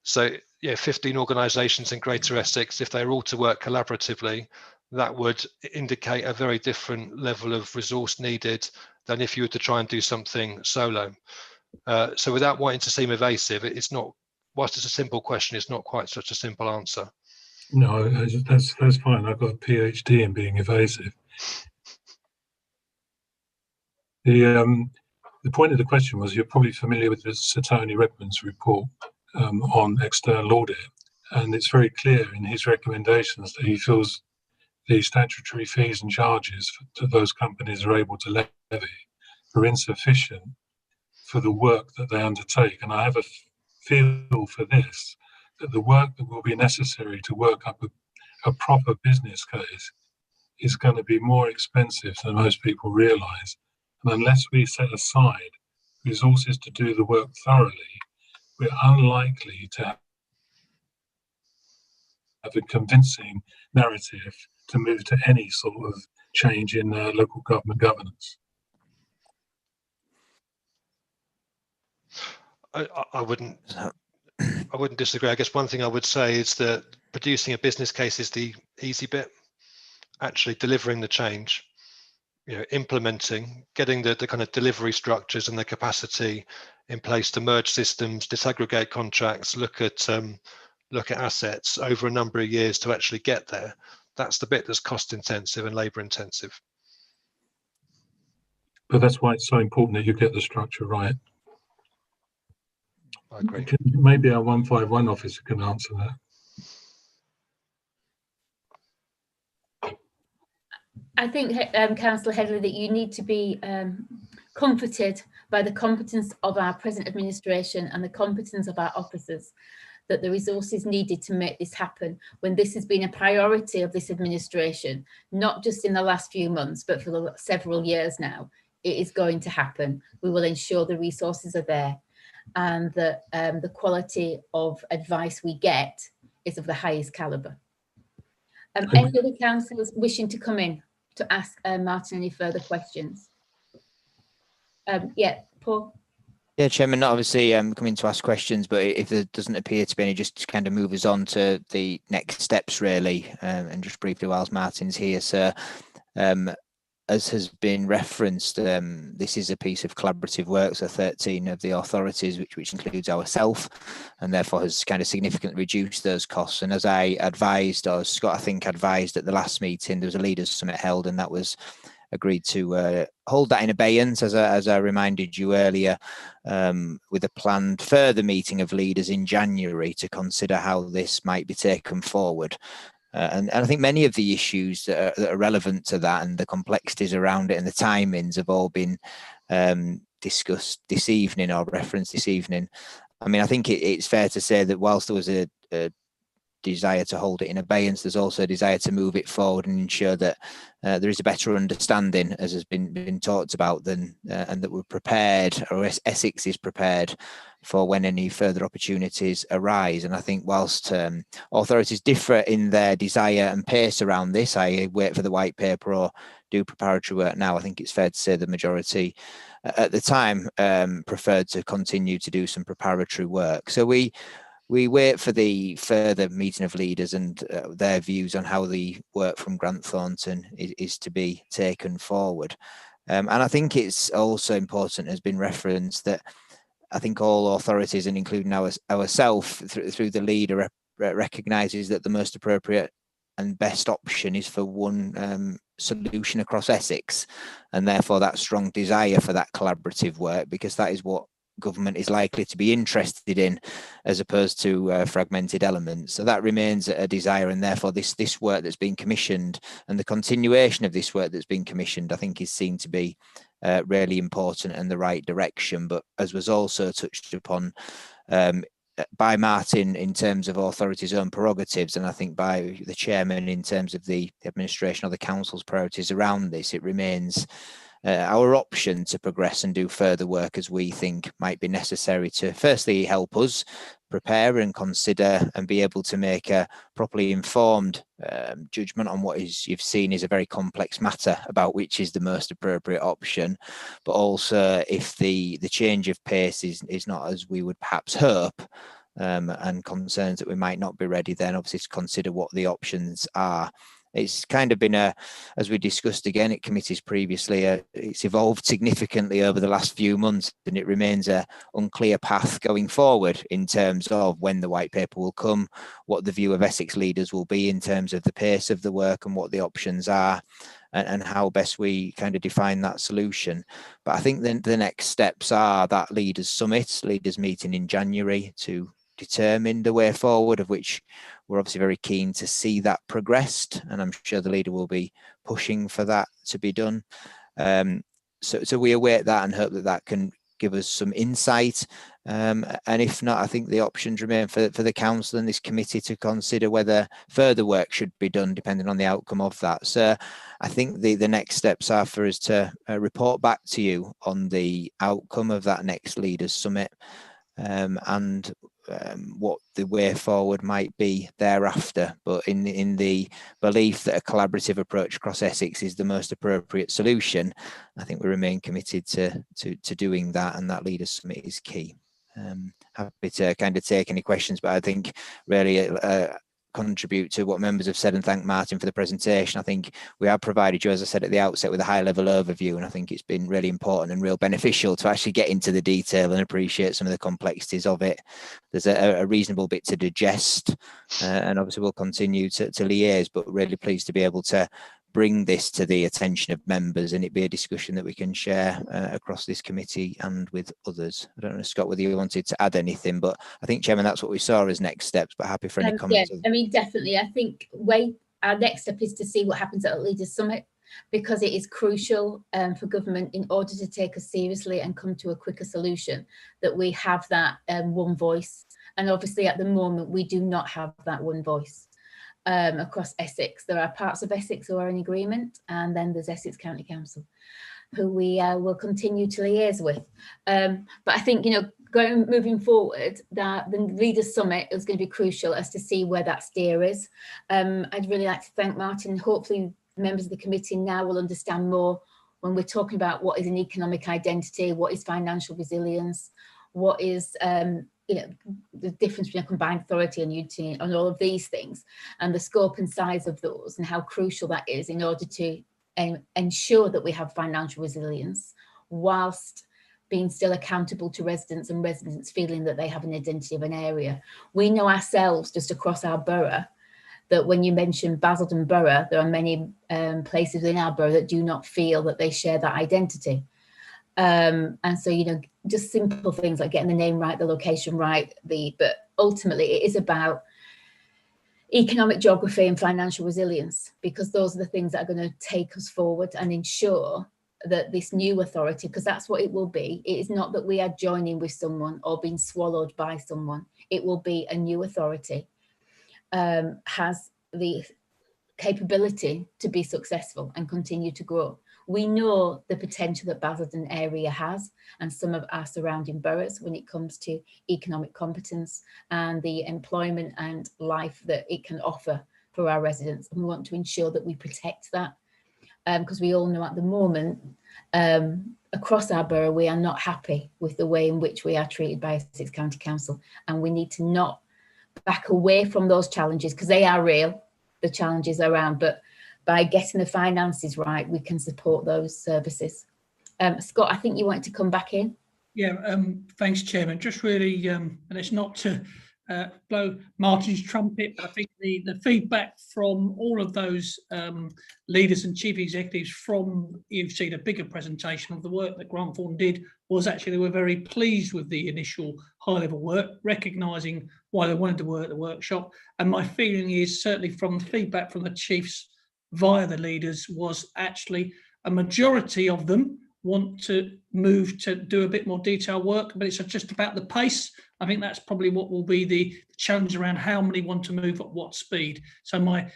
So yeah, 15 organisations in Greater Essex, if they're all to work collaboratively, that would indicate a very different level of resource needed than if you were to try and do something solo. So without wanting to seem evasive, it's not, whilst it's a simple question, it's not quite such a simple answer. No, that's fine. I've got a PhD in being evasive. The point of the question was, you're probably familiar with the Sir Tony Redmond's report on external audit, and it's very clear in his recommendations that he feels the statutory fees and charges that those companies are able to levy are insufficient for the work that they undertake. And I have a feel for this, that the work that will be necessary to work up a proper business case is going to be more expensive than most people realise. And unless we set aside resources to do the work thoroughly, we're unlikely to have a convincing narrative to move to any sort of change in local government governance. I wouldn't. I wouldn't disagree. I guess one thing I would say is that producing a business case is the easy bit. Actually delivering the change, implementing, getting the kind of delivery structures and the capacity in place to merge systems, disaggregate contracts, look at assets over a number of years to actually get there. That's the bit that's cost intensive and labour intensive. But that's why it's so important that you get the structure right. I agree. Maybe our 151 officer can answer that. I think, Councillor Headley, that you need to be comforted by the competence of our present administration and the competence of our officers, that the resources needed to make this happen, when this has been a priority of this administration, not just in the last few months, but for several years now. It is going to happen. We will ensure the resources are there, and that the quality of advice we get is of the highest calibre. Any other councillors wishing to come in to ask Martin any further questions? Yeah, Paul. Yeah, Chairman, not obviously coming to ask questions, but if there doesn't appear to be any, just to kind of move us on to the next steps, really, and just briefly whilst Martin's here, sir. As has been referenced, this is a piece of collaborative work, so 13 of the authorities, which includes ourselves, and therefore has kind of significantly reduced those costs. And as I advised, or Scott, I think, advised at the last meeting, there was a leaders' summit held, and that was agreed to hold that in abeyance, as I reminded you earlier, with a planned further meeting of leaders in January to consider how this might be taken forward. And I think many of the issues that are relevant to that and the complexities around it and the timings have all been discussed this evening or referenced this evening. I mean, I think it's fair to say that whilst there was a desire to hold it in abeyance, there's also a desire to move it forward and ensure that there is a better understanding, as has been talked about, and that we're prepared, or Essex is prepared for when any further opportunities arise. And I think whilst authorities differ in their desire and pace around this, I wait for the white paper or do preparatory work now, I think it's fair to say the majority at the time preferred to continue to do some preparatory work. So we wait for the further meeting of leaders and their views on how the work from Grant Thornton is to be taken forward. And I think it's also important, has been referenced, that I think all authorities, and including ourselves through the leader, recognises that the most appropriate and best option is for one solution across Essex, and therefore that strong desire for that collaborative work, because that is what government is likely to be interested in, as opposed to fragmented elements. So that remains a desire, and therefore this work that's been commissioned and the continuation of this work that's been commissioned, I think, is seen to be really important and the right direction. But as was also touched upon by Martin in terms of authorities' own prerogatives, and I think by the chairman in terms of the administration or the council's priorities around this, it remains our option to progress and do further work as we think might be necessary to firstly help us prepare and consider and be able to make a properly informed judgment on what you've seen is a very complex matter about which is the most appropriate option. But also, if the change of pace is not as we would perhaps hope, and concerns that we might not be ready, then obviously to consider what the options are. It's kind of been as we discussed again at committees previously, it's evolved significantly over the last few months, and it remains an unclear path going forward in terms of when the white paper will come, what the view of Essex leaders will be in terms of the pace of the work and what the options are, and how best we kind of define that solution. But I think then the next steps are that leaders meeting in January to determine the way forward, of which we're obviously very keen to see that progressed, and I'm sure the leader will be pushing for that to be done. So we await that and hope that can give us some insight, and if not, I think the options remain for the council and this committee to consider whether further work should be done depending on the outcome of that. So I think the next steps are for us to report back to you on the outcome of that next leaders summit, and what the way forward might be thereafter, but in the belief that a collaborative approach across Essex is the most appropriate solution, I think we remain committed to doing that, and that leaders summit is key. happy to kind of take any questions, but I think really contribute to what members have said and thank Martin for the presentation. I think we have provided you, as I said at the outset, with a high level overview, and I think it's been really important and real beneficial to actually get into the detail and appreciate some of the complexities of it. There's a reasonable bit to digest, and obviously we'll continue to liaise, but really pleased to be able to bring this to the attention of members and it be a discussion that we can share across this committee and with others. I don't know, Scott, whether you wanted to add anything, but I think, Chairman, that's what we saw as next steps, but happy for any comments. Yeah, I mean, definitely. I think our next step is to see what happens at Leaders Summit, because it is crucial for government, in order to take us seriously and come to a quicker solution, that we have that one voice. And obviously at the moment, we do not have that one voice. Across Essex. There are parts of Essex who are in agreement, and then there's Essex County Council, who we will continue to liaise with. But I think, you know, moving forward, that the Leaders Summit is going to be crucial as to see where that steer is. I'd really like to thank Martin. Hopefully members of the committee now will understand more when we're talking about what is an economic identity, what is financial resilience, what is you know, the difference between a combined authority and unity, and all of these things, and the scope and size of those, and how crucial that is in order to ensure that we have financial resilience whilst being still accountable to residents, and residents feeling that they have an identity of an area. We know ourselves just across our borough that when you mention Basildon Borough, there are many places in our borough that do not feel that they share that identity. And so, you know, just simple things like getting the name right, the location right, but ultimately it is about economic geography and financial resilience, because those are the things that are going to take us forward and ensure that this new authority, because that's what it will be. It is not that we are joining with someone or being swallowed by someone. It will be a new authority, has the capability to be successful and continue to grow. We know the potential that Basildon area has, and some of our surrounding boroughs, when it comes to economic competence and the employment and life that it can offer for our residents. And we want to ensure that we protect that, because we all know at the moment, across our borough, we are not happy with the way in which we are treated by Essex County Council. And we need to not back away from those challenges, because they are real, the challenges around, but by getting the finances right, we can support those services. Scott, I think you wanted to come back in. Yeah, thanks, Chairman. Just really, and it's not to blow Martin's trumpet, but I think the feedback from all of those leaders and chief executives from, you've seen a bigger presentation of the work that Grant Thornton did, was actually they were very pleased with the initial high-level work, recognising why they wanted to work the workshop. And my feeling is, certainly from the feedback from the chiefs via the leaders, was actually a majority of them want to move to do a bit more detailed work, but it's just about the pace. I think that's probably what will be the challenge around how many want to move at what speed. So my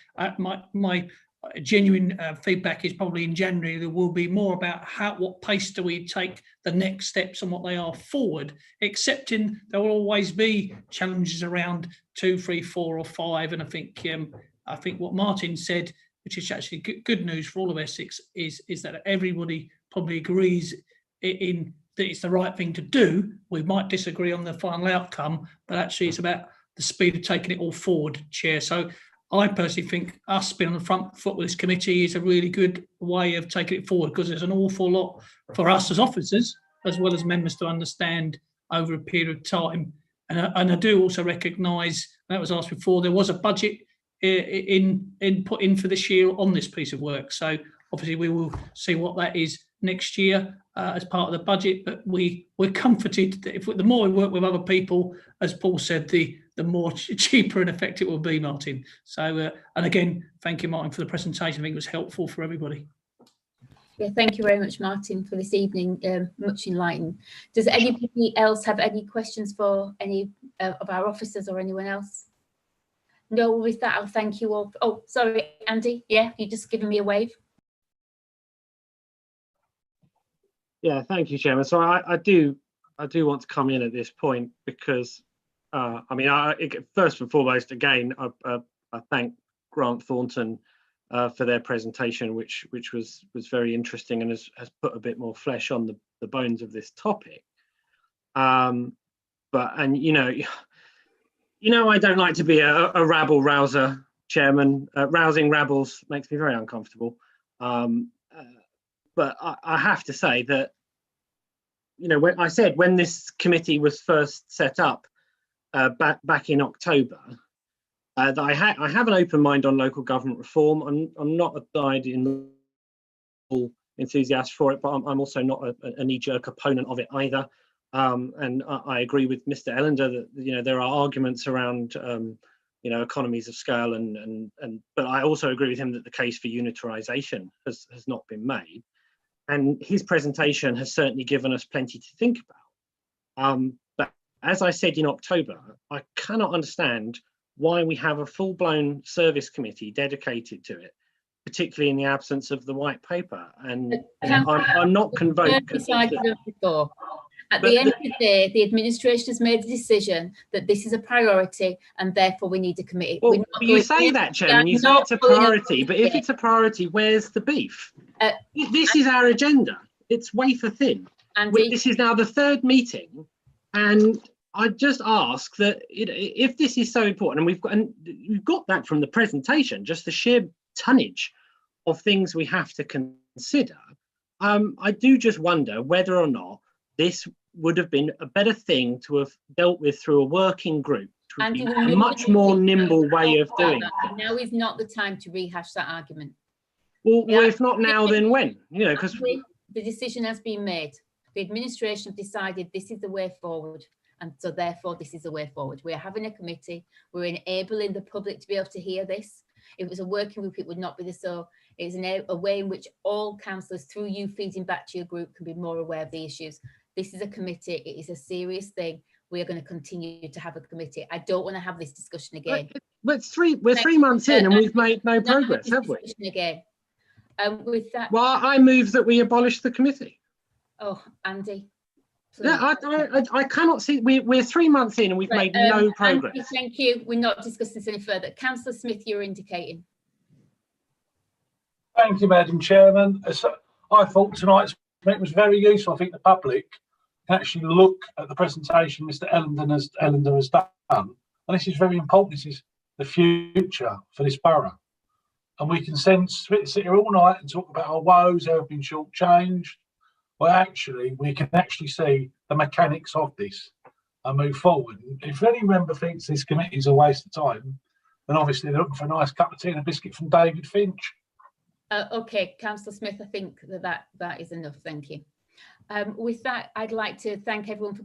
genuine feedback is probably in January there will be more about what pace do we take the next steps and what they are forward, accepting there will always be challenges around 2, 3, 4 or 5. And I think what Martin said, which is actually good news for all of Essex, is that everybody probably agrees in that it's the right thing to do. We might disagree on the final outcome, but actually it's about the speed of taking it all forward, Chair. So I personally think us being on the front foot with this committee is a really good way of taking it forward, because there's an awful lot for us as officers, as well as members, to understand over a period of time. And I do also recognise, that was asked before, there was a budget put in for this year on this piece of work. So obviously we will see what that is next year as part of the budget, but we're comforted that the more we work with other people, as Paul said, the more cheaper and effective it will be, Martin. So and again, thank you, Martin, for the presentation. I think it was helpful for everybody. Yeah, thank you very much, Martin, for this evening. Much enlightened. Does anybody else have any questions for any of our officers or anyone else? No, with that, I'll thank you all. Oh, sorry, Andy. Yeah, you just giving me a wave. Yeah, thank you, Chairman. So I do want to come in at this point because, first and foremost, again, I thank Grant Thornton for their presentation, which was very interesting and has put a bit more flesh on the bones of this topic. and you know, I don't like to be a rabble rouser, Chairman. Rousing rabbles makes me very uncomfortable. But I have to say that, you know, when I said when this committee was first set up back in October, that I have an open mind on local government reform. I'm not a dyed-in enthusiast for it, but I'm also not a knee-jerk opponent of it either. And I agree with Mr. Ellender that, you know, there are arguments around you know, economies of scale, but I also agree with him that the case for unitarisation has not been made. And his presentation has certainly given us plenty to think about. But as I said in October, I cannot understand why we have a full-blown service committee dedicated to it, particularly in the absence of the white paper. And I'm not convinced. At the end of the day, the administration has made a decision that this is a priority and therefore we need a committee. Well, you say that, Chairman, you say it's a priority, but if it's a priority, where's the beef? This is our agenda. It's wafer thin. This is now the third meeting, and I just ask that if this is so important, and we've got that from the presentation, just the sheer tonnage of things we have to consider, I do just wonder whether or not this would have been a better thing to have dealt with through a working group, which would be a much more nimble way of doing it. Now is not the time to rehash that argument. Well, if not now, then when? You know, because the decision has been made. The administration have decided this is the way forward, and so therefore this is the way forward. We're having a committee. We're enabling the public to be able to hear this. If it was a working group, it would not be so. It's a way in which all councillors, through you feeding back to your group, can be more aware of the issues. This is a committee. It is a serious thing. We are going to continue to have a committee. I don't want to have this discussion again. We're 3 months in and we've made no progress, have we? Again. With that, well, I move that we abolish the committee. Oh, Andy. Please. Yeah, I cannot see. We're 3 months in and we've made no progress. Andy, thank you. We're not discussing this any further. Councillor Smith, you're indicating. Thank you, Madam Chairman. I thought tonight's meeting was very useful. I think the public can actually look at the presentation Mr. Ellender has done. And this is very important. This is the future for this borough. And we can sit here all night and talk about our woes, how have been shortchanged. Well, actually, we can actually see the mechanics of this and move forward. If any member thinks this committee is a waste of time, then obviously they're looking for a nice cup of tea and a biscuit from David Finch. Okay, Councillor Smith, I think that is enough. Thank you. With that, I'd like to thank everyone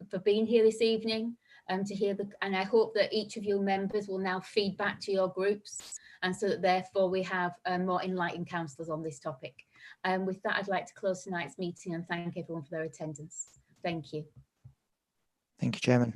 for being here this evening and to hear and I hope that each of your members will now feed back to your groups, and so that therefore we have more enlightened councillors on this topic. With that, I'd like to close tonight's meeting and thank everyone for their attendance. Thank you. Thank you, Chairman.